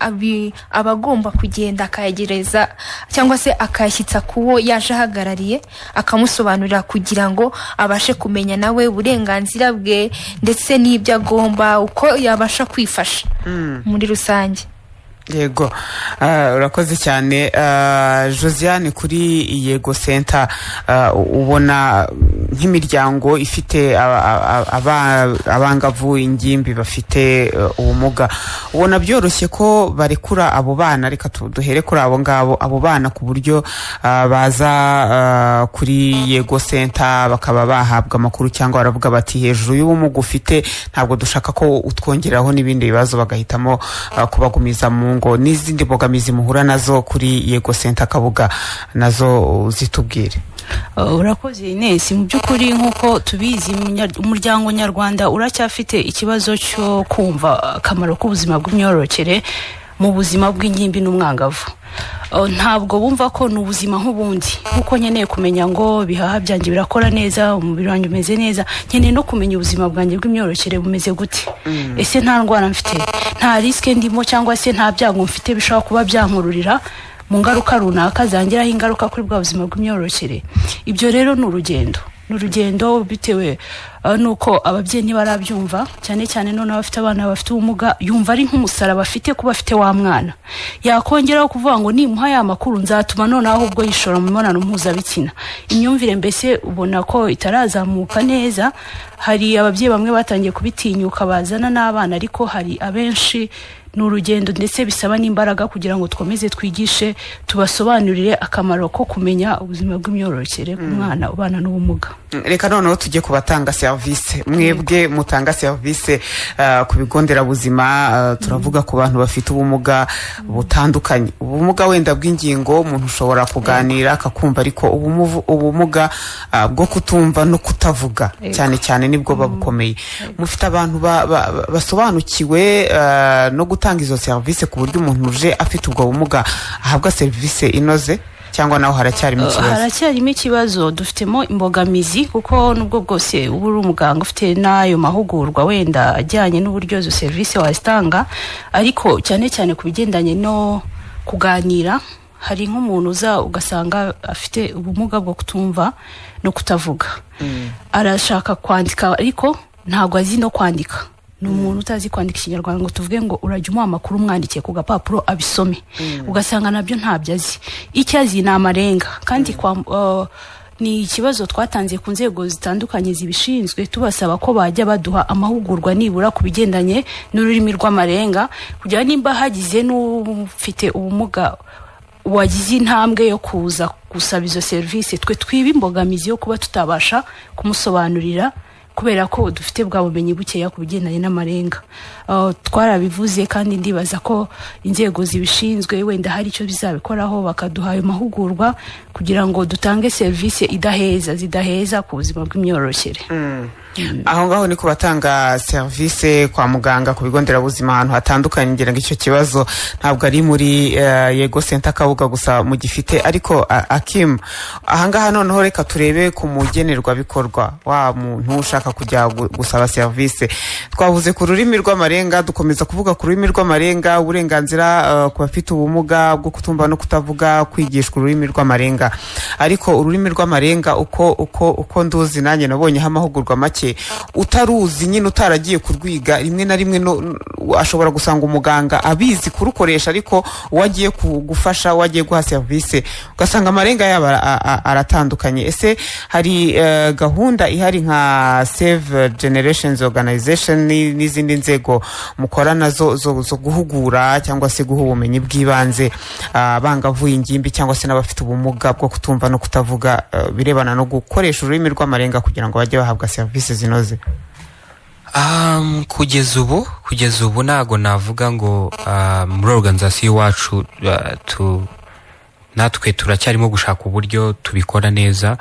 abagomba kugenda akayagereza, cyangwa se akayashyitsa kuwo yaje ahagarariye, akamusobanurira kugira ngo abashe kumenya nawe uburenganzira bwe, ndetse n'ibyo agomba, uko yabasha kwifasha muri rusange. yego urakoze cyane Josiane kuri Yego Center ubona nk'imiryango ifite abangavu ingimbi bafite ubumuga ubona byoroshye ko barekura abo bana reka duhere kuri abo ngabo abo bana ku buryo baza kuri Yego Center bakaba bahabwa amakuru cyangwa baravuga bati hejuru y'ubumuga ufite ntabwo dushaka ko utwongeraho n'ibindi bibazo bagahitamo kubagumiza mu ngo n'izindi mbogamizi muhura nazo kuri Yego Center Kabuga nazo zitubwire. Urakoze Ines, mu by'ukuri nk'uko tubizi umuryango nyarwanda uracyafite ikibazo cyo kumva akamaro k'ubuzima bw'imyororokere mu buzima bw'ingimbi n'umwangavu. Ntabwo bumva ko n'ubuzima nk'ubundi kuko nkeneye kumenya ngo bihaha byanjye birakora neza, umubiri wanjye umeze neza, nkeneye no kumenya ubuzima bwanjye bw'imyororokere bumeze gute, ese nta ndwara mfite, nta riske ndimo cyangwa se nta byago mfite bishobora kuba byankururira mu ngaruka runaka zangiraho ingaruka kuri bwa buzima bw'imyororokere. Ibyo rero ni urugendo bitewe nuko ababyeyi ntibarabyumva, cyane cyane none abafite abana bafite ubumuga yumva ari nk'umusaraba bafite kuba afite wa mwana, yakongeraho kuvuga ngo nimuha ya makuru nzatuma none ahubwo yishora mu mibonano mpuzabitsina. Imyumvire mbese ubona ko itarazamuka neza. Hari ababyeyi bamwe batangiye kubitinyuka bazana n'abana, ariko hari abenshi ni urugendo ndetse bisaba n'imbaraga kugira ngo twomeze twigishe tubasobanurire akamaro ko kumenya ubuzima bw'imyororokere bw'umwana ubana n'ubumuga. Reka noneho tujye kubatanga service. Mwebwe mutanga service ku bigo nderabuzima, turavuga ku bantu bafite ubumuga butandukanye, ubumuga wenda bw'ingingo umuntu ushobora kuganira akakumva, ariko ubumuga bwo kutumva no kutavuga cyane cyane nibwo babukomeye. Mufite abantu basobanukiwe no gutanga izo service ku buryo umuntu uje afite ubwo bumuga ahabwa service inoze, cyangwa naho haracyarimo ikibazo? Haracyarimo ikibazo, dufitemo imbogamizi kuko nubwo bwose uba uri umuganga ufite n'ayo mahugurwa wenda ajyanye n'uburyo izo service wazitanga, ariko cyane cyane ku bigendanye no kuganira, hari nk'umuntu uza ugasanga afite ubumuga bwo kutumva no kutavuga, arashaka kwandika ariko ntabwo azi no kwandika. Ni umuntu utazi kwandika Ikinyarwanda ngo tuvuge ngo urajya umuha amakuru umwandikiye ku gapapuro abisome, ugasanga nabyo ntabyo azi. Icyo azi ni amarenga, kandi ni ikibazo twatanze ku nzego zitandukanye zibishinzwe tubasaba ko bajya baduha amahugurwa nibura ku bigendanye n'ururimi rw'amarenga, kugira nimba hagize n'ufite ubumuga wagize intambwe yo kuza gusaba izo service, twe twiba imbogamizi yo kuba tutabasha kumusobanurira kubera ko dufite bwa bumenyi bukeya ku bigendanye n'amarenga. Twarabivuze kandi ndibaza ko inzego zibishinzwe wenda hari icyo bizabikoraho bakaduha ayo mahugurwa kugira ngo dutange service zidaheza ku buzima bw'imyororokere. Aho ngaho ni kubatanga service kwa muganga ku bigo nderabuzima ahantu hatandukanye. Ngira ngo icyo kibazo ntabwo ari muri Yego Center Kabuga gusa mu gifite, ariko Akim, aha ngaha noneho reka turebe ku mugenerwa bikorwa wa muntu ushaka kujya gusaba service. Twavuze ku rurimi rw'amarenga, dukomeza kuvuga ku rurimi rw'amarenga, uburenganzira ku bafite ubumuga bwo kutumva no kutavuga kwigishwa ururimi rw'amarenga. Ariko ururimi rw'amarenga uko nduzi nanjye nabonyeho amahugurwa make, utaruzi nyine utaragiye kurwiga, rimwe na rimwe ashobora gusanga umuganga abizi kurukoresha, ariko uwagiye kugufasha, uwagiye guha service ugasanga amarenga yaba aratandukanye. Ese hari gahunda ihari nka Save Generations Organization n'izindi nzego mukorana zo guhugura cyangwa se guha ubumenyi bw'ibanze abangavu, ingimbi cyangwa se n'abafite ubumuga bwo kutumva no kutavuga, birebana no gukoresha ururimi rw'amarenga kugira ngo bajye bahabwa service zinoze? Kugeza ubu ntago navuga ngo muri organization wacu natwe turacyarimo gushaka uburyo tubikora neza.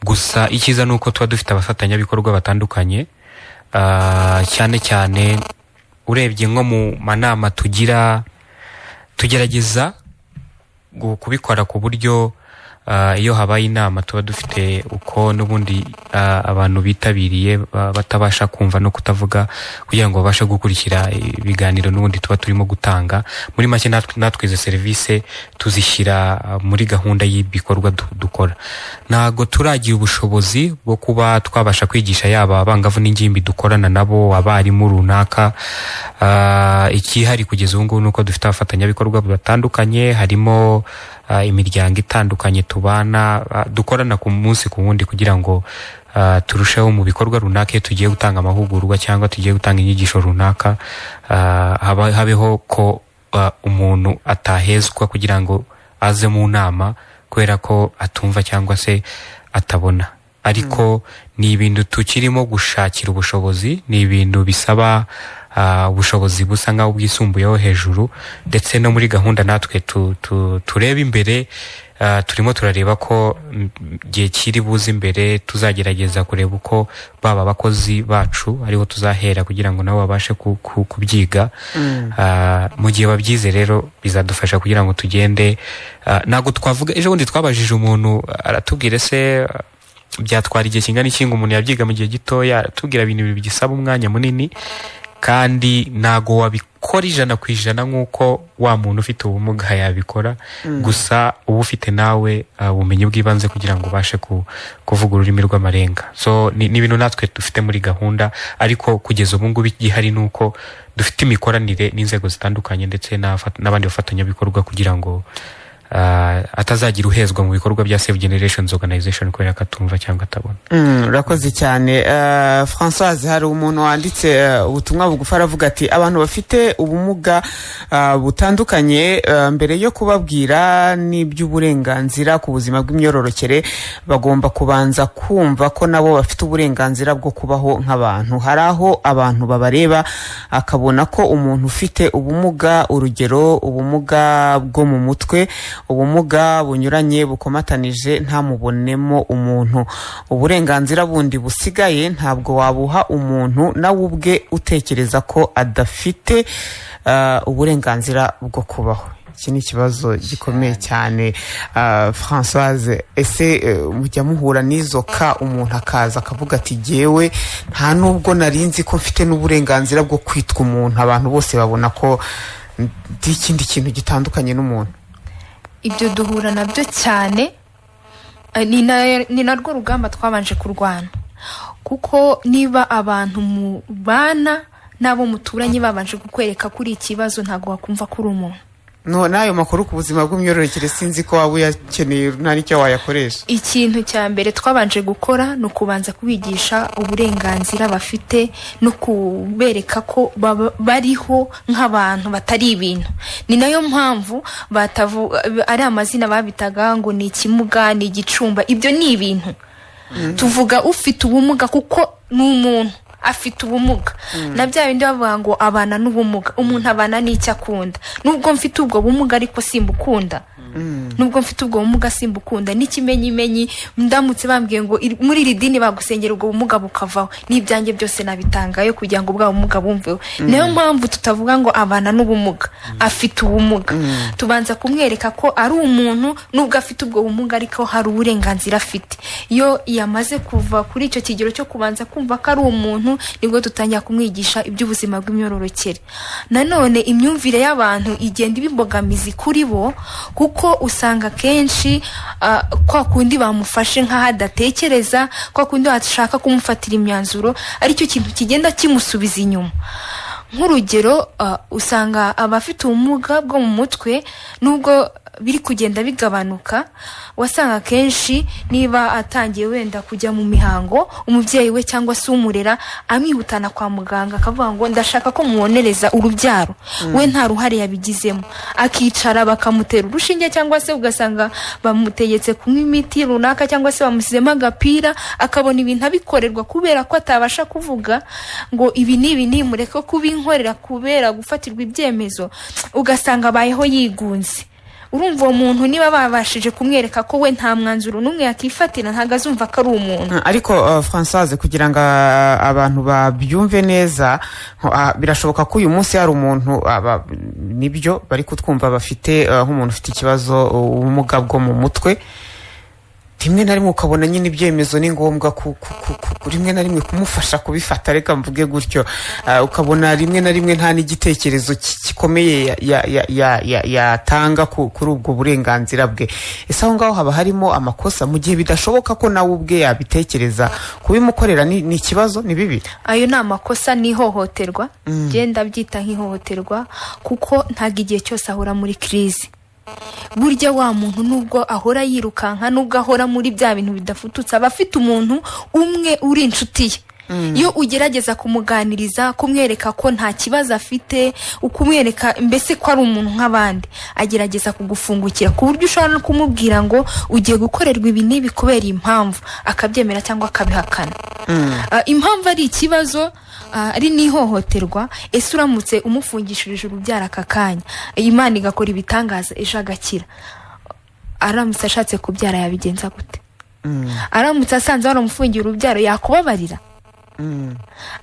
Gusa icyiza nuko tuba dufite abafatanyabikorwa batandukanye, cyane cyane urebye nko mu manama tugerageza kubikora ku buryo iyo habaye inama tuba dufite uko n'ubundi abantu bitabiriye batabasha kumva no kutavuga kugira ngo babashe gukurikira ibiganiro n'ubundi tuba turimo gutanga. Muri make natwe izo serivisi tuzishyira muri gahunda y'ibikorwa dukora. Ntago turagira ubushobozi bwo kuba twabasha kwigisha yaba abangavu n'ingimbi dukorana nabo, abarimu runaka. Ikihari kugeza ubu ngubu nuko dufite abafatanyabikorwa batandukanye, harimo imiryango itandukanye tubana dukorana ku munsi ku wundi kugira ngo turusheho mu bikorwa runaka iyo tugiye gutanga amahugurwa cyangwa tugiye gutanga inyigisho runaka, habeho ko umuntu atahezwa kugira ngo aze mu nama kubera ko atumva cyangwa se atabona. Ariko ni ibintu tukirimo gushakira ubushobozi, ni ibintu bisaba ubushobozi busa nkaho bwisumbuyeho hejuru, ndetse no muri gahunda natwe tureba imbere. Turimo turareba ko gihe kiri buze imbere tuzagerageza kureba uko baba abakozi bacu ariho tuzahera kugira ngo nabo babashe kubyiga. Mu gihe babyize rero bizadufasha kugira ngo tugende. Ntabwo twavuga ejo bundi twabajije umuntu aratubwira se byatwara igihe kingana iki ngo umuntu yabyiga mu gihe gitoya, aratubwira ibintu bigisaba umwanya munini kandi ntago wabikora 100% nk'uko wa muntu ufite ubumuga yabikora. Gusa uba ufite nawe ubumenyi bw'ibanze kugira ngo ubashe kuvuga ururimi rw'amarenga. So ni ibintu natwe dufite muri gahunda, ariko kugeza ubu ngubu igihari nuko dufite imikoranire n'inzego zitandukanye ndetse n'abandi bafatanyabikorwa kugira ngo atazagira uhezwa mu bikorwa bya Save Generations Organization kubera ko atumva cyangwa atabona. Urakoze cyane. Françoise, hari umuntu wanditse ubutumwa bugufi aravuga ati abantu bafite ubumuga butandukanye mbere yo kubabwira n'iby'uburenganzira ku buzima bw'imyororokere bagomba kubanza kumva ko nabo bafite uburenganzira bwo kubaho nk'abantu. Hari aho abantu babareba akabona ko umuntu ufite ubumuga, urugero ubumuga bwo mu mutwe, ubumuga bunyuranye bukomatanije, ntamubonemo umuntu. Uburenganzira bundi busigaye ntabwo wabuha umuntu nawe ubwe utekereza ko adafite uburenganzira bwo kubaho. Iki ni ikibazo gikomeye cyane. Françoise, ese mujya muhura n'izo ka umuntu akaza akavuga ati jyewe nta nubwo narinzi ko mfite n'uburenganzira bwo kwitwa umuntu, abantu bose babona ko ndi ikindi kintu gitandukanye n'umuntu? Ibyo duhura nabyo cyane, ni narwo rugamba twabanje kurwana, kuko niba abantu mubana n'abo muturanye babanje kukwereka kuri ikibazo ntabwo wakumva kuri umuntu. N'ayo makuru ku buzima bw'imyororokere sinzi ko waba uyakeneye nta n'icyo wayakoresha. Ikintu cya mbere twabanje gukora ni ukubanza kubigisha uburenganzira bafite no kubereka ko bariho nk'abantu batari ibintu. Ni nayo mpamvu ari amazina babitaga ngo ni ikimuga, ni igicumba. Ibyo ni ibintu. Tuvuga ufite ubumuga kuko ni umuntu afite ubumuga. Na bya bindi bavuga ngo abana n'ubumuga, umuntu abana n'icyo akunda. Nubwo mfite ubwo bumuga ariko simbukunda. Nubwo mfite ubwo bumuga simbukunda. N'ikimenyimenyi ndamutse bambwiye ngo muri iri dini bagusengera ubwo bumuga bukavaho, n'ibyanjye byose nabitangayo kugira ngo ubwo bumuga bumveho. Niyo mpamvu tutavuga ngo abana n'ubumuga, afite ubumuga. Tubanza kumwereka ko ari umuntu nubwo afite ubwo bumuga ariko hari uburenganzira afite. Iyo yamaze kuva kuri icyo kigero cyo kubanza kumva ko ari umuntu, nibwo tutangira kumwigisha iby'ubuzima bw'imyororokere. Nanone imyumvire y'abantu igenda ibimbogamizi kuri bo, kuko usanga kenshi kwa kundi bamufashe nk'ahadatekereza, kwa kundi bashaka kumufatira imyanzuro, aricyo kintu kigenda kimusubiza inyuma. Nk'urugero, usanga abafite ubumuga bwo mu mutwe nubwo biri kugenda bigabanuka, wasanga kenshi niba atangiye wenda kujya mu mihango, umubyeyi we cyangwa se umurera amwihutana kwa muganga akavuga ngo ndashaka ko mubonereza urubyaro. We nta ruhare yabigizemo, akicara bakamutera urushinge cyangwa se ugasanga bamutegetse kunywa imiti runaka cyangwa se bamusizemo agapira, akabona ibintu abikorerwa kubera ko atabasha kuvuga ngo ibi ni mureke kubinkorera kubera gufatirwa ibyemezo, ugasanga abayeho yigunze. Urumva uwo muntu niba babashije kumwereka ko we nta mwanzuro n'umwe yakifatira, ntago azumva ko ari umuntu. Ariko Françoise, kugira ngo abantu babyumve neza, birashoboka ko uyu munsi hari umuntu nibyo bari kutwumva bafite nk'umuntu ufite ikibazo ubumuga bwo mu mutwe, rimwe na rimwe ukabona nyine ibyemezo ni ngombwa rimwe na rimwe kumufasha kubifata, reka mvuge gutyo. Ukabona rimwe na rimwe nta n'igitekerezo gikomeye yatanga kuri ubwo burenganzira bwe. Ese aho ngaho haba harimo amakosa mu gihe bidashoboka ko nawe ubwe yabitekereza kubimukorera? Ni ikibazo, ni bibi. Ayo ni amakosa, ni ihohoterwa. Genda byita nk'ihohoterwa kuko ntago igihe cyose ahora muri crise. Burya wa muntu nubwo ahora yirukanka, nubwo ahora muri bya bintu bidafututse, aba afite umuntu umwe uri inshuti ye. Iyo ugerageza kumuganiriza, kumwereka ko nta kibazo afite, ukumwereka mbese ko ari umuntu nk'abandi, agerageza kugufungukira ku buryo ushobora no kumubwira ngo ugiye gukorerwa ibi n'ibi kubera impamvu, akabyemera cyangwa akabihakana. Impamvu ari ikibazo, ari n'ihohoterwa. Ese uramutse umufungishirije urubyaro aka kanya, Imana igakora ibitangaza, ejo agakira, aramutse ashatse kubyara yabigenza gute? Aramutse asanze waramufungiye urubyaro yakubabarira?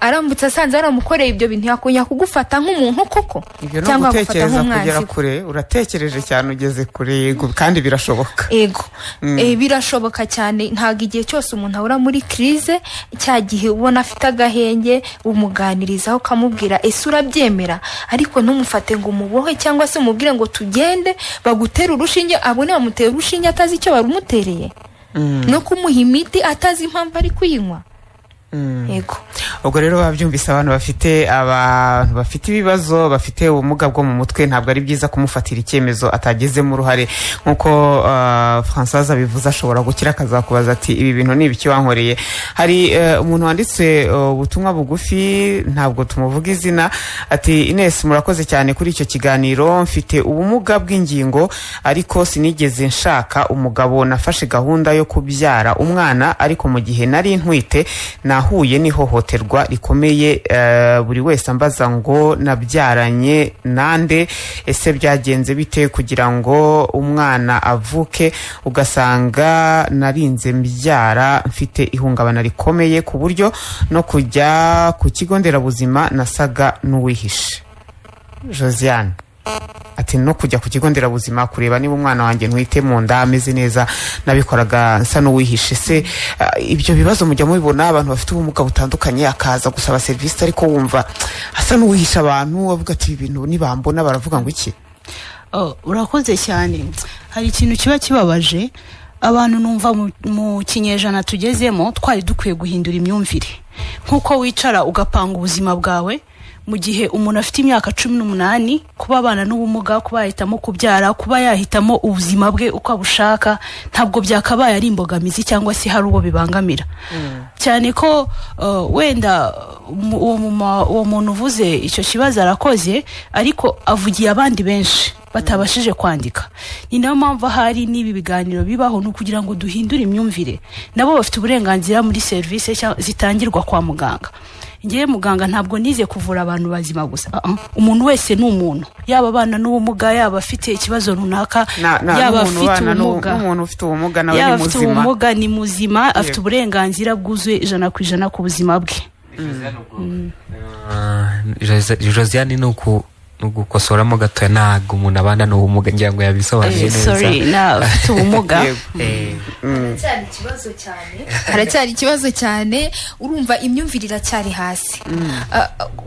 Aramutse asanze waramukoreye ibyo bintu yakunya kugufata nk'umuntu koko, cyangwa gufata nk'umwanzi? Kure uratekereje cyane, ugeze kure. Yego, kandi birashoboka. Yego, birashoboka cyane. Ntago igihe cyose umuntu ahora muri crise, cya gihe ubona afite agahenge umuganirizaho ukamubwira ese urabyemera, ariko ntumufate ngo umubohe cyangwa se umubwire ngo tugende bagutera urushinge, abone bamutera urushinge atazi icyo barumutereye, no kumuha imiti atazi impamvu ari kuyinywa. Yego. Ubwo rero babyumvise, abantu bafite ibibazo, bafite ubumuga bwo mu mutwe, ntabwo ari byiza kumufatira icyemezo atagezemo uruhare. Nkuko Françoise abivuze, ashobora gukira akazakubaza ati ibi bintu ni ibiki wankoreye. Hari umuntu wanditse ubutumwa bugufi, ntabwo tumuvuga izina, ati Ines, murakoze cyane kuri icyo kiganiro. Mfite ubumuga bw'ingingo ariko sinigeze nshaka umugabo. Nafashe gahunda yo kubyara umwana, ariko mu gihe nari ntwite nahuye n'ihohoterwa rikomeye. Buri wese ambaza ngo nabyaranye nande, ese byagenze bite kugira ngo umwana avuke? Ugasanga narinze mbyara mfite ihungabana rikomeye ku buryo no kujya ku kigo nderabuzima nasaga n'uwihishe. Josiane ati no kujya ku kigo nderabuzima kureba niba umwana wanjye ntwite mu nda ameze neza nabikoraga nsa n'uwihishe. Se ibyo bibazo mujya mubibona? Abantu bafite ubumuga butandukanye akaza gusaba serivisi ariko wumva asa n'uwihisha abantu, avuga ati ibi bintu nibambona baravuga ngo iki? Urakoze cyane. Hari ikintu kiba kibabaje abantu, numva mu kinyejana tugezemo twari dukwiye guhindura imyumvire. Nkuko wicara ugapanga ubuzima bwawe, mu gihe umuntu afite imyaka 18 kuba abana n'ubumuga, kuba yahitamo kubyara, kuba yahitamo ubuzima bwe uko abushaka, ntabwo byakabaye ari imbogamizi cyangwa se hari uwo bibangamira. Cyane ko wenda uwo muntu uvuze icyo kibazo arakoze, ariko avugiye abandi benshi batabashije kwandika. Ni nayo mpamvu hari n'ibi biganiro bibaho, no kugira ngo duhindure imyumvire. Nabo bafite uburenganzira muri service zitangirwa kwa muganga. Ngiye muganga ntabwo nize kuvura abantu bazima gusa. Umuntu wese ni umuntu, yaba abana n'ubumuga, yaba afite ikibazo runaka, yaba afite ubumuga. Umuntu ufite ubumuga nawe ni muzima. Afite ubumuga ni muzima, afite uburenganzira bwuzuye 100% ku buzima bwe. Josiane nugukosoramo gato, ntago umuntu abana n'ubumuga, ngira ngo yabisobanuye neza. Sorry, afite ubumuga. Haracyari ikibazo cyane. Urumva imyumvire iracyari hasi.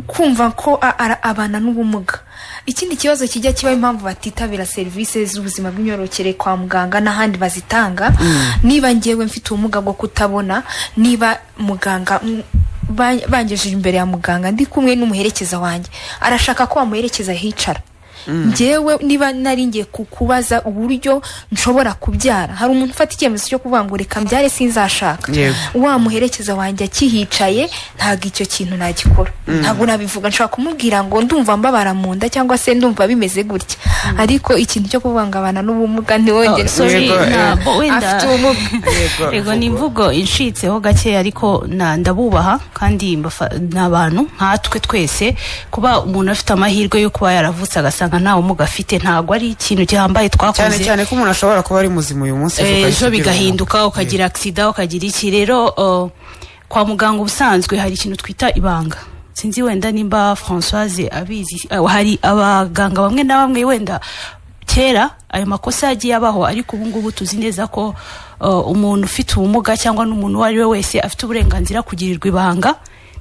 Kumva ko abana n'ubumuga. Ikindi kibazo kijya kiba impamvu batitabira service z'ubuzima bw'imyororokere kwa muganga n'ahandi bazitanga. Niba ngewe mfite ubumuga bwo kutabona, niba muganga bangejeje imbere ya muganga ndi kumwe n'umuherekeza wanjye, arashaka ko bamuherekeza hicara, njyewe niba naringiye kukubaza uburyo nshobora kubyara, hari umuntu ufata icyemezo cyo kuvuga ngo reka mbyare sinzashaka, wa muherekeza wanjye akihicaye, ntago icyo kintu nagikora. Ntago nabivuga, nshaka kumubwira ngo ndumva mbabara mu nda cyangwa se ndumva bimeze gutya, ariko ikintu cyo kuvuga ngo abana n'ubumuga ntiwongere. Afite ubumuga. Yego, ni imvugo incitseho gake, ariko ndabubaha kandi n'abantu nkatwe twese. Kuba umuntu afite amahirwe yo kuba yaravutse agasanga nta ubumuga afite, ntago ari ikintu gihambaye twakoze. Cyane ko umuntu ashobora kuba ari muzima uyu munsi ejo bigahinduka, ukagira accident, ukagira iki. Rero kwa muganga ubusanzwe hari ikintu twita ibanga. Sinzi wenda nimba Françoise abizi, hari abaganga bamwe na bamwe wenda kera ayo makosa yagiye abaho, ariko ubu ngubu tuzi neza ko umuntu ufite ubumuga cyangwa n'umuntu uwo ari we wese afite uburenganzira kugirirwa ibanga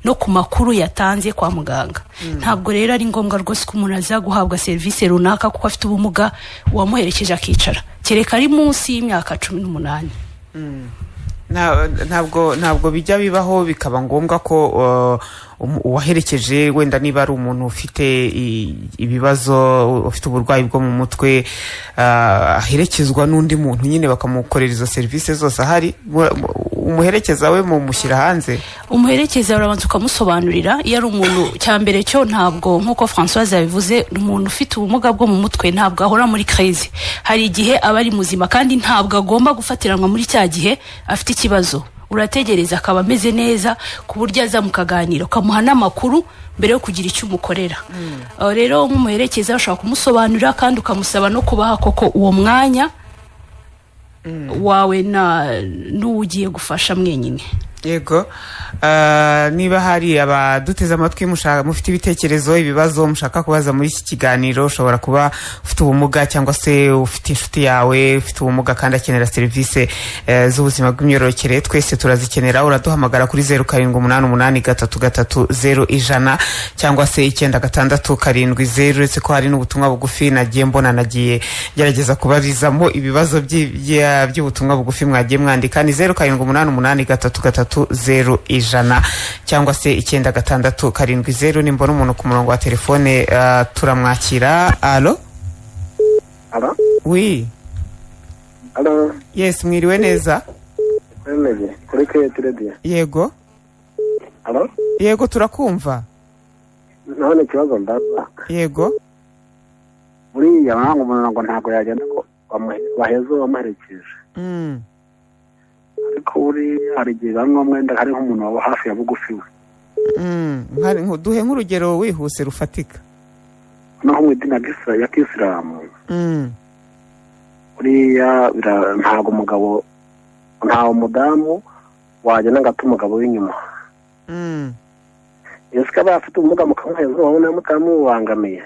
no ku makuru yatanze kwa muganga. Ntabwo rero ari ngombwa rwose ko umuntu aza guhabwa serivisi runaka kuko afite ubumuga uwamuherekeje akicara, kereka ari munsi y'imyaka 18. ntabwo bijya bibaho bikaba ngombwa ko uwaherekeje wenda niba ari umuntu ufite ibibazo, ufite uburwayi bwo mu mutwe, aherekezwa n'undi muntu nyine bakamukorera izo serivisi zose ahari. Umuherekeza we mu mushyira hanze, umuherekeza urabanza ukamusobanurira. Iyo ari umuntu cyambere cyo ntabwo nkuko Françoise yabivuze, umuntu ufite ubumuga bwo mu mutwe ntabwo ahora muri crise. Hari igihe aba ari muzima kandi ntabwo agomba gufatiranwa muri cya gihe afite ikibazo. Urategereza akaba ameze neza ku buryo aza mukaganira ukamuha n'amakuru mbere yo kugira icyo umukorera. Rero nk'umuherekeza ushobora kumusobanurira kandi ukamusaba no kubaha koko uwo mwanya wawe n'ugiye gufasha mwenyine. Yego. Niba hari abaduteze amatwi mufite ibitekerezo, ibibazo mushaka kubaza muri iki kiganiro, ushobora kuba ufite ubumuga cyangwa se ufite inshuti yawe ufite ubumuga kandi akenera serivisi z'ubuzima bw'imyororokere, twese turazikenera. Uraduhamagara kuri 0788330100 cyangwa se 9670, uretse ko hari n'ubutumwa bugufi nagiye gerageza kubarizamo ibibazo by'ubutumwa bugufi mwagiye mwandika. Ni 0788330100 cyangwa se 9670. Nimbona umuntu ku murongo wa telefone turamwakira. Allo? Allo? Oui. Allo? Yes, mwiriwe neza? Mwiriwe. Kuri Creative. Yego. Allo? Yego turakumva. None kibazo ndaza. Yego. Muri yabangu umuntu ntabwo yagenda ko bahezo bamuherekeje. Ariko uri hari igihe bamwe mwenda hari nk'umuntu waba hafi ya bugufi we. Duhe nk'urugero wihuse rufatika. Naho mu idini ya Kisilamu. Uriya ntabwo umugabo ntawe umudamu wagenda ngatuma umugabo w'inyuma. Ese kaba afite ubumuga mukamuheza wabona mutamubangamiye.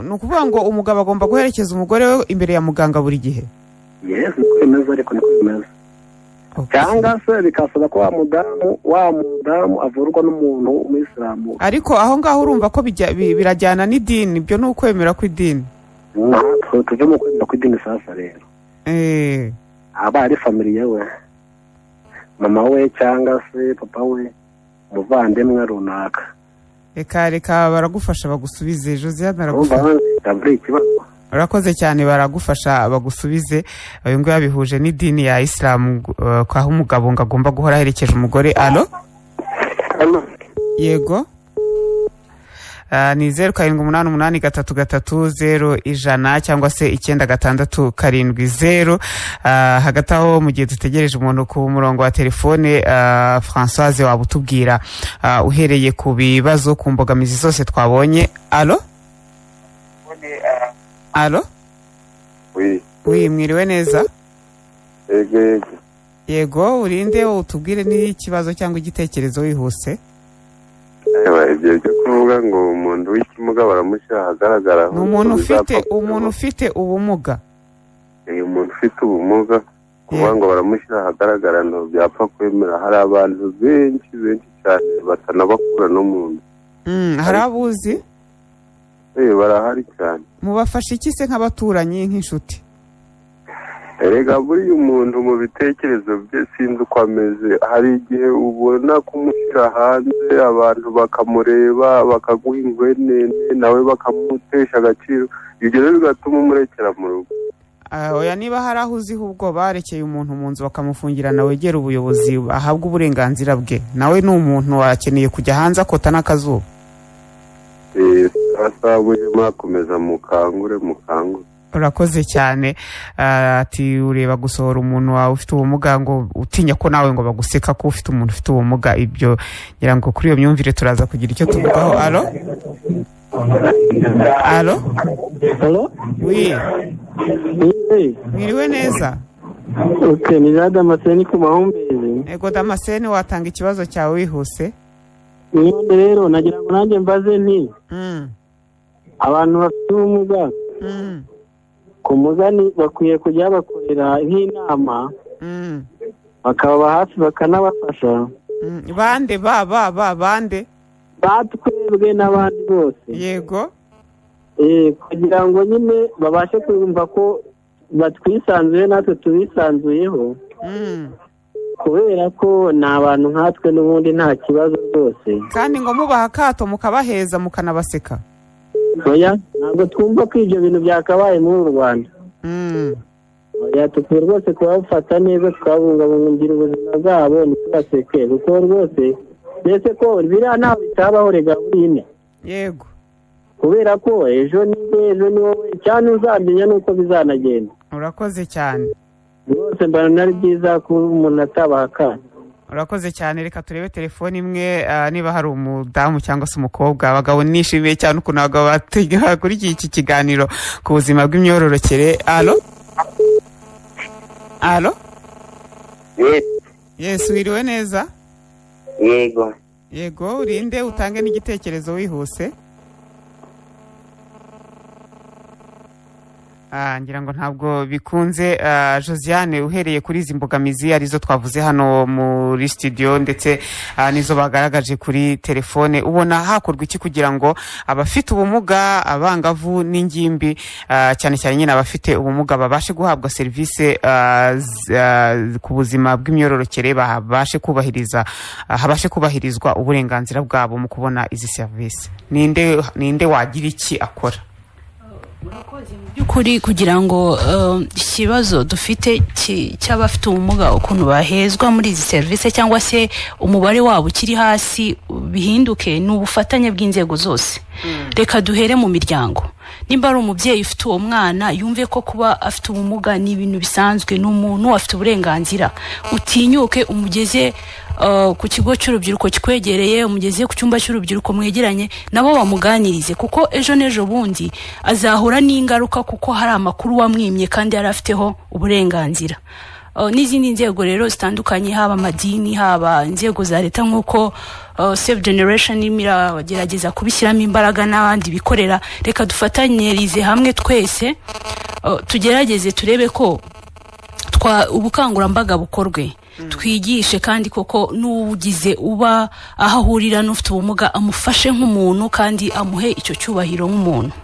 Nukuvuga ngo umugabo agomba guherekeza umugore we imbere ya muganga buri gihe. Yes, niko ariko niko bimeze. Cyangwa se bikasaba ko wa mudamu avurwa n'umuntu w'Umuyisilamu. Ariko aho ngaho urumva ko birajyana n'idini, byo ni ukwemera kw'idini. Tujye mu kwemera kw'idini sasa rero. Aba ari familiye we, mama we cyangwa se papa we, umuvandimwe runaka. Reka baragufasha bagusubize. Josiane aragufasha. Urakoze cyane, baragufasha bagusubize. Uyu nguyu yabihuje n'idini ya Islam, kwa umugabo ngagomba guhora aherekeje umugore. Allo? Yego. Ni 0788330100 cyangwa se 9670. Hagati aho mu gihe dutegereje umuntu ku murongo wa telefone, Françoise wabutubwira uhereye ku bibazo ku mbogamizi zose twabonye. Allo? Allo? Oui. Oui, mwiriwe neza? Yego. Yego, urinde utubwire n'ikibazo cyangwa igitekerezo wihuse. Ibyo byo kuvuga ngo umuntu w'ikimuga baramushyira ahagaragara. Umuntu ufite ubumuga. Umuntu ufite ubumuga kuvuga ngo baramushyira ahagaragara no byapfa kwemera. Hari abantu benshi cyane batanabakura no muntu. Hari abuzi? Barahari cyane. Mubafasha iki se nk'abaturanyi nk'inshuti? Erega buri umuntu mu bitekerezo bye sinzi uko ameze. Hari igihe ubona kumushyira hanze abantu bakamureba bakaguha ingwene nawe bakamutesha agaciro, ibyo rero bigatuma umurekera mu rugo. Oya, niba hari aho uziho ubwo barekeye umuntu mu nzu bakamufungira, nawe wegera ubuyobozi ahabwa uburenganzira bwe. Nawe ni umuntu akeneye kujya hanze akota n'akazuba. Asabuje mwakomeza mukangure. Urakoze cyane. Ati ureba gusohora umuntu wawe ufite ubumuga ngo utinya ko nawe ngo baguseka ko ufite umuntu ufite ubumuga. Ibyo ngira ngo kuri iyo myumvire turaza kugira icyo tuvugaho. Allo? Allo? Allo? Oui. Mwiriwe neza? Okay, ni Damascene ku Mahumbezi. Ego Damascene, watanga ikibazo cyawe wihuse. Niyo rero nagira ngo nanjye mbaze nti abantu bafite ubumuga ku mugani bakwiye kujya bakorera nk'inama bakaba hafi bakanabafasha. Bande bande batwebwe n'abandi bose. Yego. Kugira ngo nyine babashe kumva ko batwisanzuye natwe tubisanzuyeho. Kubera ko ni abantu nkatwe n'ubundi nta kibazo rwose. Kandi ngo mubaha akato mukabaheza mukanabaseka. Oya, ntabwo twumva ko ibyo bintu byakabaye muri Rwanda. Oya, tukwiye rwose kubafata neza tukabungabungira ubuzima bwabo ntitubaseke kuko rwose mbese ko biriya ntaho bitabaho rega burine. Yego. Kubera ko ejo ni wowe cyane uzamenya nuko bizanagenda. Urakoze cyane. Rwose mbona ari byiza ko umuntu atabaha akato. Urakoze cyane, reka turebe telefone imwe niba hari umudamu cyangwa se umukobwa. Abagabo nishimiye cyane ukuntu abagabo batega kuri iki kiganiro ku buzima bw'imyororokere. Allo? Yes, wiriwe neza? Yego, urinde utange n'igitekerezo wihuse. Ngira ngo ntabwo bikunze. Josiane, uhereye kuri izi mbogamizi arizo twavuze hano muri studio ndetse nizo bagaragaje kuri telefone, ubona hakorwa iki kugira ngo abafite ubumuga, abangavu n'ingimbi, cyane cyane nyine abafite ubumuga babashe guhabwa serivisi ku buzima bw'imyororokere, habashe kubahirizwa uburenganzira bwabo mu kubona izi serivisi? Ninde wagira iki akora? Urakoze mu by'ukuri kugira ngo ikibazo dufite cy'abafite ubumuga ukuntu bahezwa muri izi serivisi cyangwa se umubare wabo ukiri hasi bihinduke, ni ubufatanye bw'inzego zose. Reka duhere mu miryango. Nimba ari umubyeyi ufite uwo mwana yumve ko kuba afite ubumuga ni ibintu bisanzwe, ni umuntu afite uburenganzira, utinyuke umugeze ku kigo cy'urubyiruko kikwegereye, umugeze ku cyumba cy'urubyiruko mwegeranye, nabo bamuganirize kuko ejo n'ejo bundi azahura n'ingaruka kuko hari amakuru wamwimye kandi yari afiteho uburenganzira. N'izindi nzego rero zitandukanye, haba amadini, haba inzego za leta nk'uko Save Generation iragerageza kubishyiramo imbaraga n'abandi bikorera. Reka dufatanyirize hamwe twese, tugerageze turebe ko ubukangurambaga bukorwe, twigishe kandi koko n'ugize uba aho ahurira n'ufite ubumuga amufashe nk'umuntu kandi amuhe icyo cyubahiro nk'umuntu.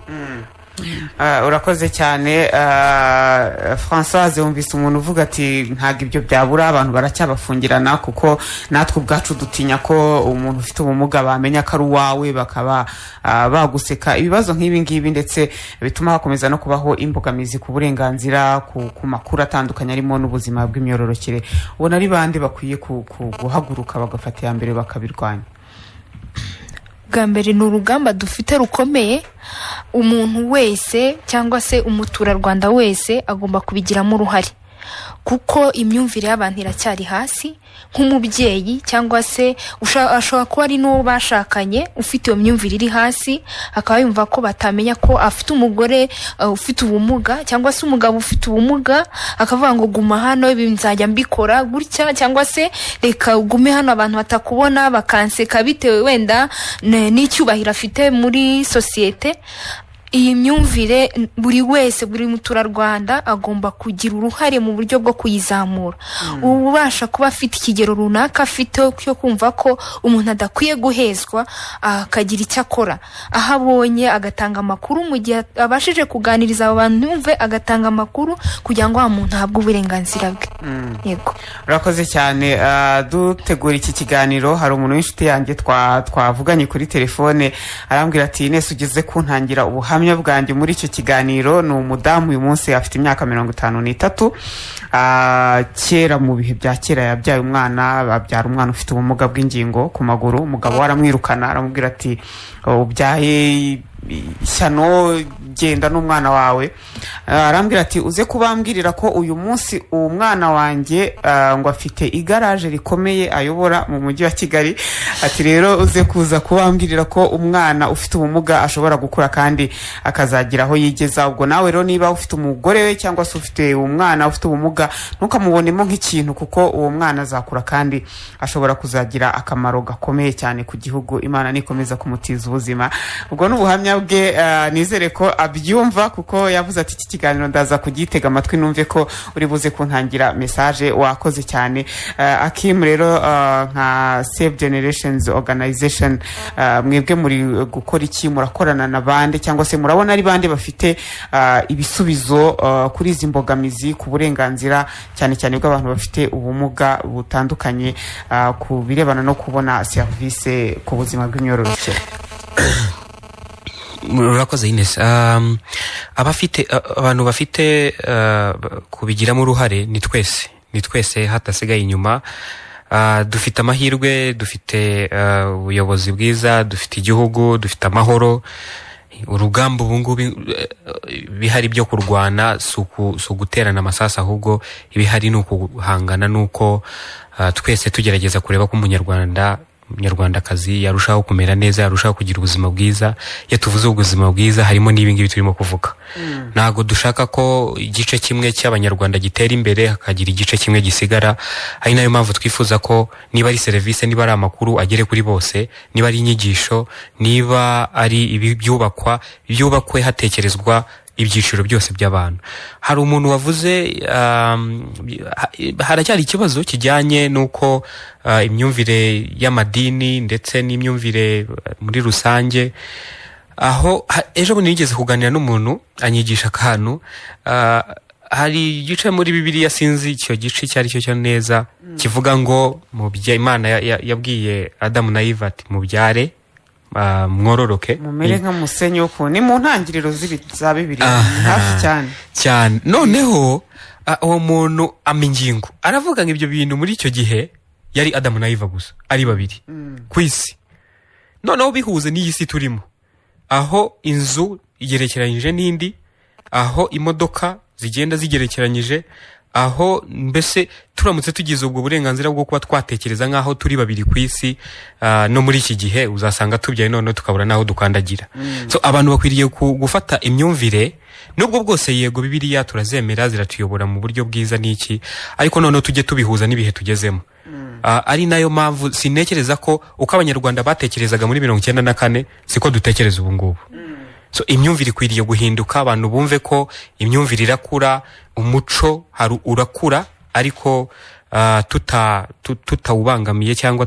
Urakoze cyane. Françoise, wumvise umuntu uvuga ati ntabwo ibyo byabura, abantu baracyabafungirana kuko natwe ubwacu dutinya ko umuntu ufite ubumuga bamenya ko ari uwawe bakaba baguseka. Ibibazo nk'ibi ngibi ndetse bituma hakomeza no kubaho imbogamizi ku burenganzira, ku makuru atandukanye arimo n'ubuzima bw'imyororokere. Ubona ari bande bakwiye guhaguruka bagafata iya mbere bakabirwanya? Bwa mbere ni urugamba dufite rukomeye. Umuntu wese cyangwa se umuturarwanda wese agomba kubigiramo uruhare kuko imyumvire y'abantu iracyari hasi. Nk'umubyeyi cyangwa se ashobora kuba ari n'uwo bashakanye ufite iyo myumvire iri hasi, akaba yumva ko batamenya ko afite umugore ufite ubumuga cyangwa se umugabo ufite ubumuga, akavuga ngo guma hano ibi nzajya mbikora gutya, cyangwa se reka ugume hano abantu batakubona bakanseka bitewe wenda n'icyubahiro afite muri sosiyete. Iyi myumvire buri wese, buri muturarwanda agomba kugira uruhare mu buryo bwo kuyizamura. Ubasha kuba afite ikigero runaka afite cyo kumva ko umuntu adakwiye guhezwa, akagira icyo akora, aho abonye agatanga amakuru mu gihe abashije kuganiriza abo bantu, yumve agatanga amakuru kugira ngo wa muntu ahabwe uburenganzira bwe. Yego, urakoze cyane. Dutegura iki kiganiro hari umuntu w'inshuti yanjye twavuganye kuri telefone, arambwira ati Ines, ugeze kuntangira ubuhamya bwanjye muri icyo kiganiro. Ni umudamu, uyu munsi afite imyaka 53. Kera mu bihe bya kera yabyaye umwana, babyara umwana ufite ubumuga bw'ingingo ku maguru. Umugabo aramwirukana aramubwira ati ubyaye ishyano, genda n'umwana wawe. Arambwira ati uze kubambwirira ko uyu munsi uwo mwana wanjye ngo afite igaraje rikomeye ayobora mu mujyi wa Kigali. Ati rero uze kuza kubambwirira ko umwana ufite ubumuga ashobora gukura kandi akazagira aho yigeza. Ubwo nawe rero niba ufite umugore we cyangwa se ufite umwana ufite ubumuga, ntukamubonemo nk'ikintu kuko uwo mwana azakura kandi ashobora kuzagira akamaro gakomeye cyane ku gihugu. Imana nikomeza kumutiza ubuzima. Ubwo n'ubuhamya ubuhamya bwe nizere ko abyumva kuko yavuze ati iki kiganiro ndaza kugitega amatwi numve ko uri buze kuntangira message wakoze cyane Akim rero nka Save Generations Organization mwebwe muri gukora iki murakorana na bande cyangwa se murabona ari bande bafite ibisubizo kuri izi mbogamizi ku burenganzira cyane cyane bw'abantu bafite ubumuga butandukanye ku birebana no kubona service ku buzima bw'imyororokere murakoze Ines abantu bafite kubigiramo uruhare ni twese hatasigaye inyuma dufite amahirwe dufite ubuyobozi bwiza dufite igihugu dufite amahoro urugamba ubungubu bihari byo kurwana so guterana amasasa ahubwo ibihari nuko guhangana nuko twese tugerageza kureba ko umunyarwandakazi yarushaho kumera neza yarushaho kugira ubuzima bwiza yatuvuze ubuzima bwiza harimo n'ibingibi turimo kuvuga nago dushaka ko igice kimwe cy'abanyarwanda gitera imbere hakagira igice kimwe gisigara ari nayo mpamvu twifuza ko niba ari service niba ari amakuru agere kuri bose niba ari inyigisho niba ari ibyubakwe hatekerezwa ibyiciro byose by'abantu hari umuntu wavuze haracyari ikibazo kijyanye nuko imyumvire y'amadini ndetse n'imyumvire muri rusange aho ejo bundi nigeze kuganira n'umuntu anyigisha akantu hari igice muri Bibiliya sinzi icyo gice cyari cyo neza kivuga ngo Imana yabwiye Adamu na Eva ati mubyare mwororoke mumere nka musenyi uko ni mu ntangiriro za Bibiliya hafi cyane noneho uwo muntu amingingo aravuga ngo ibyo bintu muri icyo gihe yari Adamu na Eva gusa ari babiri ku isi noneho bihuze n'iyi si turimo aho inzu igerekeranyije n'indi aho imodoka zigenda zigerekeranyije aho mbese turamutse tugize ubwo burenganzira bwo kuba twatekereza nkaho turi babiri ku isi no muri iki gihe uzasanga tubyaye none tukabura naho dukandagira so abantu bakwiriye gufata imyumvire nubwo bwose yego Bibiliya turazemera ziratuyobora mu buryo bwiza n'iki ariko none tujye tubihuza n'ibihe tugezemo ari nayo mpamvu sinekereza ko uko abanyarwanda batekerezaga muri 1994 siko dutekereza ubu ngubu so imyumvire ikwiriye guhinduka abantu bumve ko imyumvire irakura umuco urakura ariko tutawubangamiye cyangwa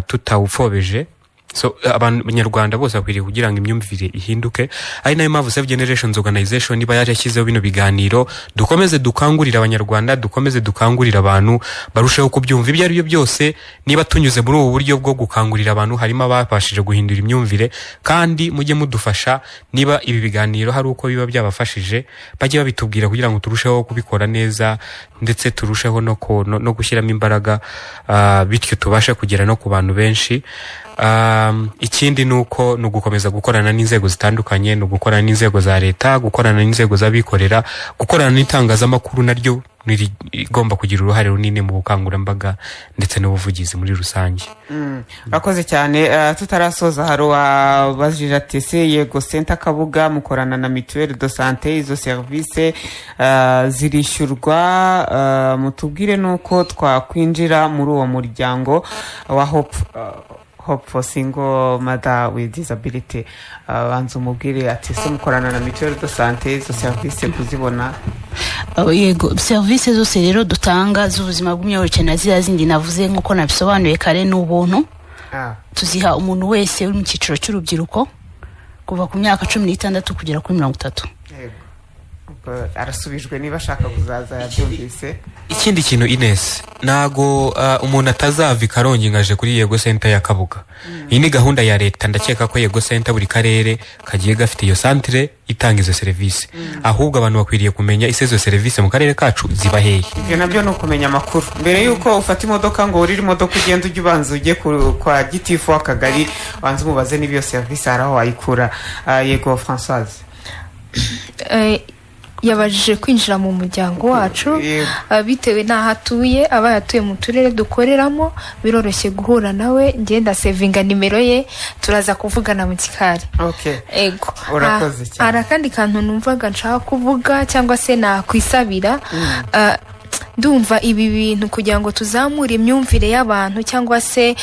tutawufobeje so abanyarwanda bose bakwiriye kugira ngo imyumvire ihinduke ari nayo mpamvu Save Generations Organization niba yarashyizeho bino biganiro dukomeze dukangurira abanyarwanda dukomeze dukangurira abantu barusheho kubyumva ibyo ari byo byose niba tunyuze muri ubu buryo bwo gukangurira abantu harimo abafashije guhindura imyumvire kandi mujye mudufasha niba ibi biganiro hari uko biba byabafashije bajye babitubwira kugira ngo turusheho kubikora neza ndetse turusheho no gushyiramo imbaraga bityo tubashe kugera no ku bantu benshi ikindi nuko nugukomeza gukorana n'inzego zitandukanye no gukorana n'inzego za leta gukorana n'inzego z'abikorera gukorana n'itangazamakuru naryo igomba kugira uruhare runini mu bukangurambaga ndetse n'ubuvugizi muri rusange bakoze cyane tutarasoza haro abajije ati se Yego Center Kabuga mukorana na Mutuelle de Santé izo service zirishyurwa mutubwire nuko twakwinjira muri uwo muryango wa Hope for Single Mother with Disability banza umubwire ati se mukorana na Mutuelle de Santé izo service kuzibona yego service zose rero dutanga z'ubuzima bw'imyororokere na zindi navuze nkuko nabisobanuye kare n'ubuntu tuziha umuntu wese uri mu cyiciro cy'urubyiruko kuva ku myaka 16 kugera kuri 30 arasubijwe niba ashaka kuzaza yabyumvise ikindi kintu Ines nago umuntu atazava ikarongi ngaje kuri Yego Center ya Kabuga iyi ni gahunda ya leta ndakeka ko Yego Center buri karere kagiye gafite iyo centre itanga izo service ahubwo abantu bakwiriye kumenya isezo service mu karere kacu ziba hehe ibyo nabyo no kumenya amakuru mbere yuko ufata imodoka ngo urire imodoka ugenda ujye ubanza ujye kwa gitifu w'akagari banza umubaze n'ibyo service haraho wayikura Yego Françoise yabajije kwinjira mu muryango wacu bitewe n'aho atuye aba yatuye mu turere dukoreramo biroroshye guhura nawe ngenda sevinga nimero ye turaza kuvugana mu kikari ego urakoze cyane ara kandi kantu numvaga nshaka kuvuga cyangwa se nakwisabira ndumva ibi bintu kugira ngo tuzamure imyumvire y'abantu cyangwa se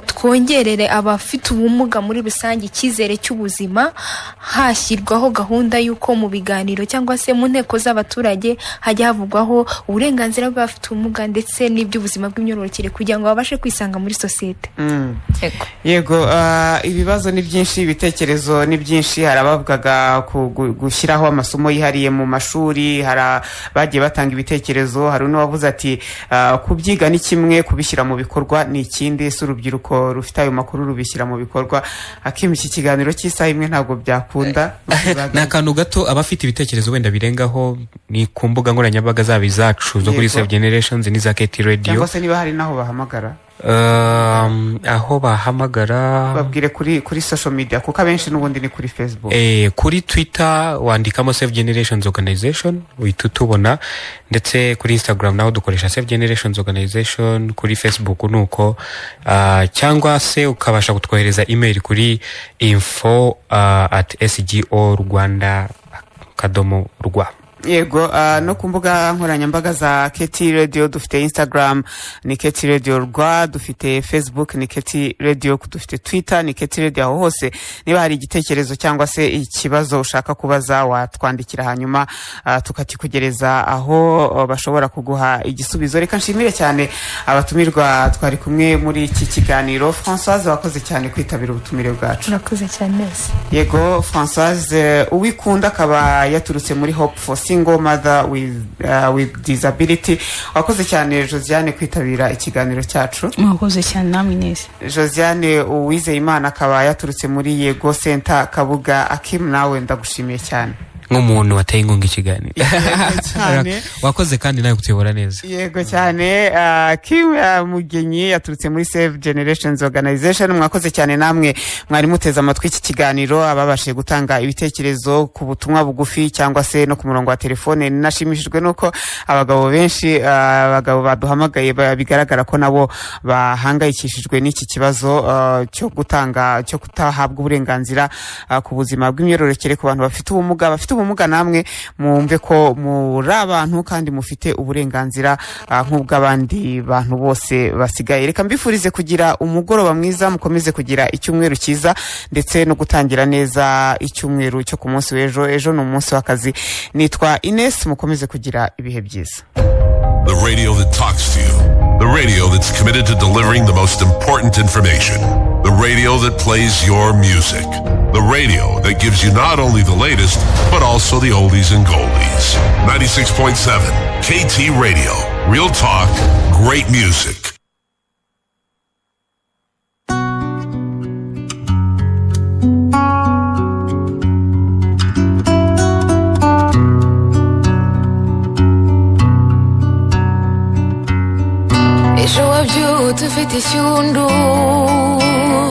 twongerere abafite ubumuga muri rusange icyizere cy'ubuzima, hashyirwaho gahunda y'uko mu biganiro cyangwa se mu nteko z'abaturage hajya havugwaho uburenganzira bw'abafite ubumuga ndetse n'iby'ubuzima bw'imyororokere kugira ngo babashe kwisanga muri sosiyete. Yego, ibibazo ni byinshi, ibitekerezo ni byinshi. Hari abavugaga gushyiraho amasomo yihariye mu mashuri, hari bagiye batanga ibitekerezo, hari n'uwavuze ati kubyiga ni kimwe, kubishyira mu bikorwa ni ikindi. Si urubyiruko rufite ayo makuru rubishyira mu bikorwa. Akim iki kiganiro cy'isaha imwe ntabwo byakunda. N'akantu gato, abafite ibitekerezo wenda birengaho ni ku mbuga nkoranyambaga zaba izacu zo kuri Save Generations n'iza KT Radio, cyangwa se niba hari naho bahamagara aho bahamagara babwire kuri social media, kuko abenshi n'ubundi ni kuri Facebook. Kuri Twitter wandikamo Save Generations Organization uhita utubona, ndetse kuri Instagram naho dukoresha Save Generations Organization, kuri Facebook nuko cyangwa se ukabasha kutwohereza email kuri info@sgo.rwanda.rwa. Yego, no ku mbuga nkoranyambaga za KT Radio dufite Instagram ni KT Radio Rwa, dufite Facebook ni KT Radio, dufite Twitter ni KT Radio. Aho hose niba hari igitekerezo cyangwa se ikibazo ushaka kubaza watwandikira, hanyuma tukakikugereza aho bashobora kuguha igisubizo. Reka nshimire cyane abatumirwa twari kumwe muri iki kiganiro. Françoise, wakoze cyane kwitabira ubutumire bwacu. Nakoze cyane neza. Yego, Françoise Uwikunda akaba yaturutse muri Hope for Single Mother with Disability. Wakoze cyane Josiane kwitabira ikiganiro cyacu. Mwakoze cyane namwe neza. Josiane Uwizeyimana akaba yaturutse muri Yego Center Kabuga. Akim, nawe ndagushimiye cyane nk'umuntu wateye inkunga ikiganiro. Wakoze kandi nawe kutuyobora neza. Yego cyane. Kim Mugenyi yaturutse muri Save Generations Organization. Mwakoze cyane namwe mwari muteze amatwi iki kiganiro, ababashije gutanga ibitekerezo ku butumwa bugufi cyangwa se no ku murongo wa telefone. Nashimishijwe nuko abagabo benshi baduhamagaye bigaragara ko nabo bahangayikishijwe n'iki kibazo cyo kutahabwa uburenganzira ku buzima bw'imyororokere ku bantu bafite ubumuga. Namwe mwumve ko muri abantu kandi mufite uburenganzira nk'ubw'abandi bantu bose basigaye. Reka mbifurize kugira umugoroba mwiza, mukomeze kugira icyumweru cyiza ndetse no gutangira neza icyumweru cyo ku munsi w'ejo. Ejo ni umunsi w'akazi. Nitwa Ines, mukomeze kugira ibihe byiza. The radio that talks to you. The radio that's committed to delivering the most important information. The radio that plays your music. The radio that gives you not only the latest, but also the oldies and goldies. 96.7 KT Radio. Real talk, great music. Ejo wabyutse ufite ishyundu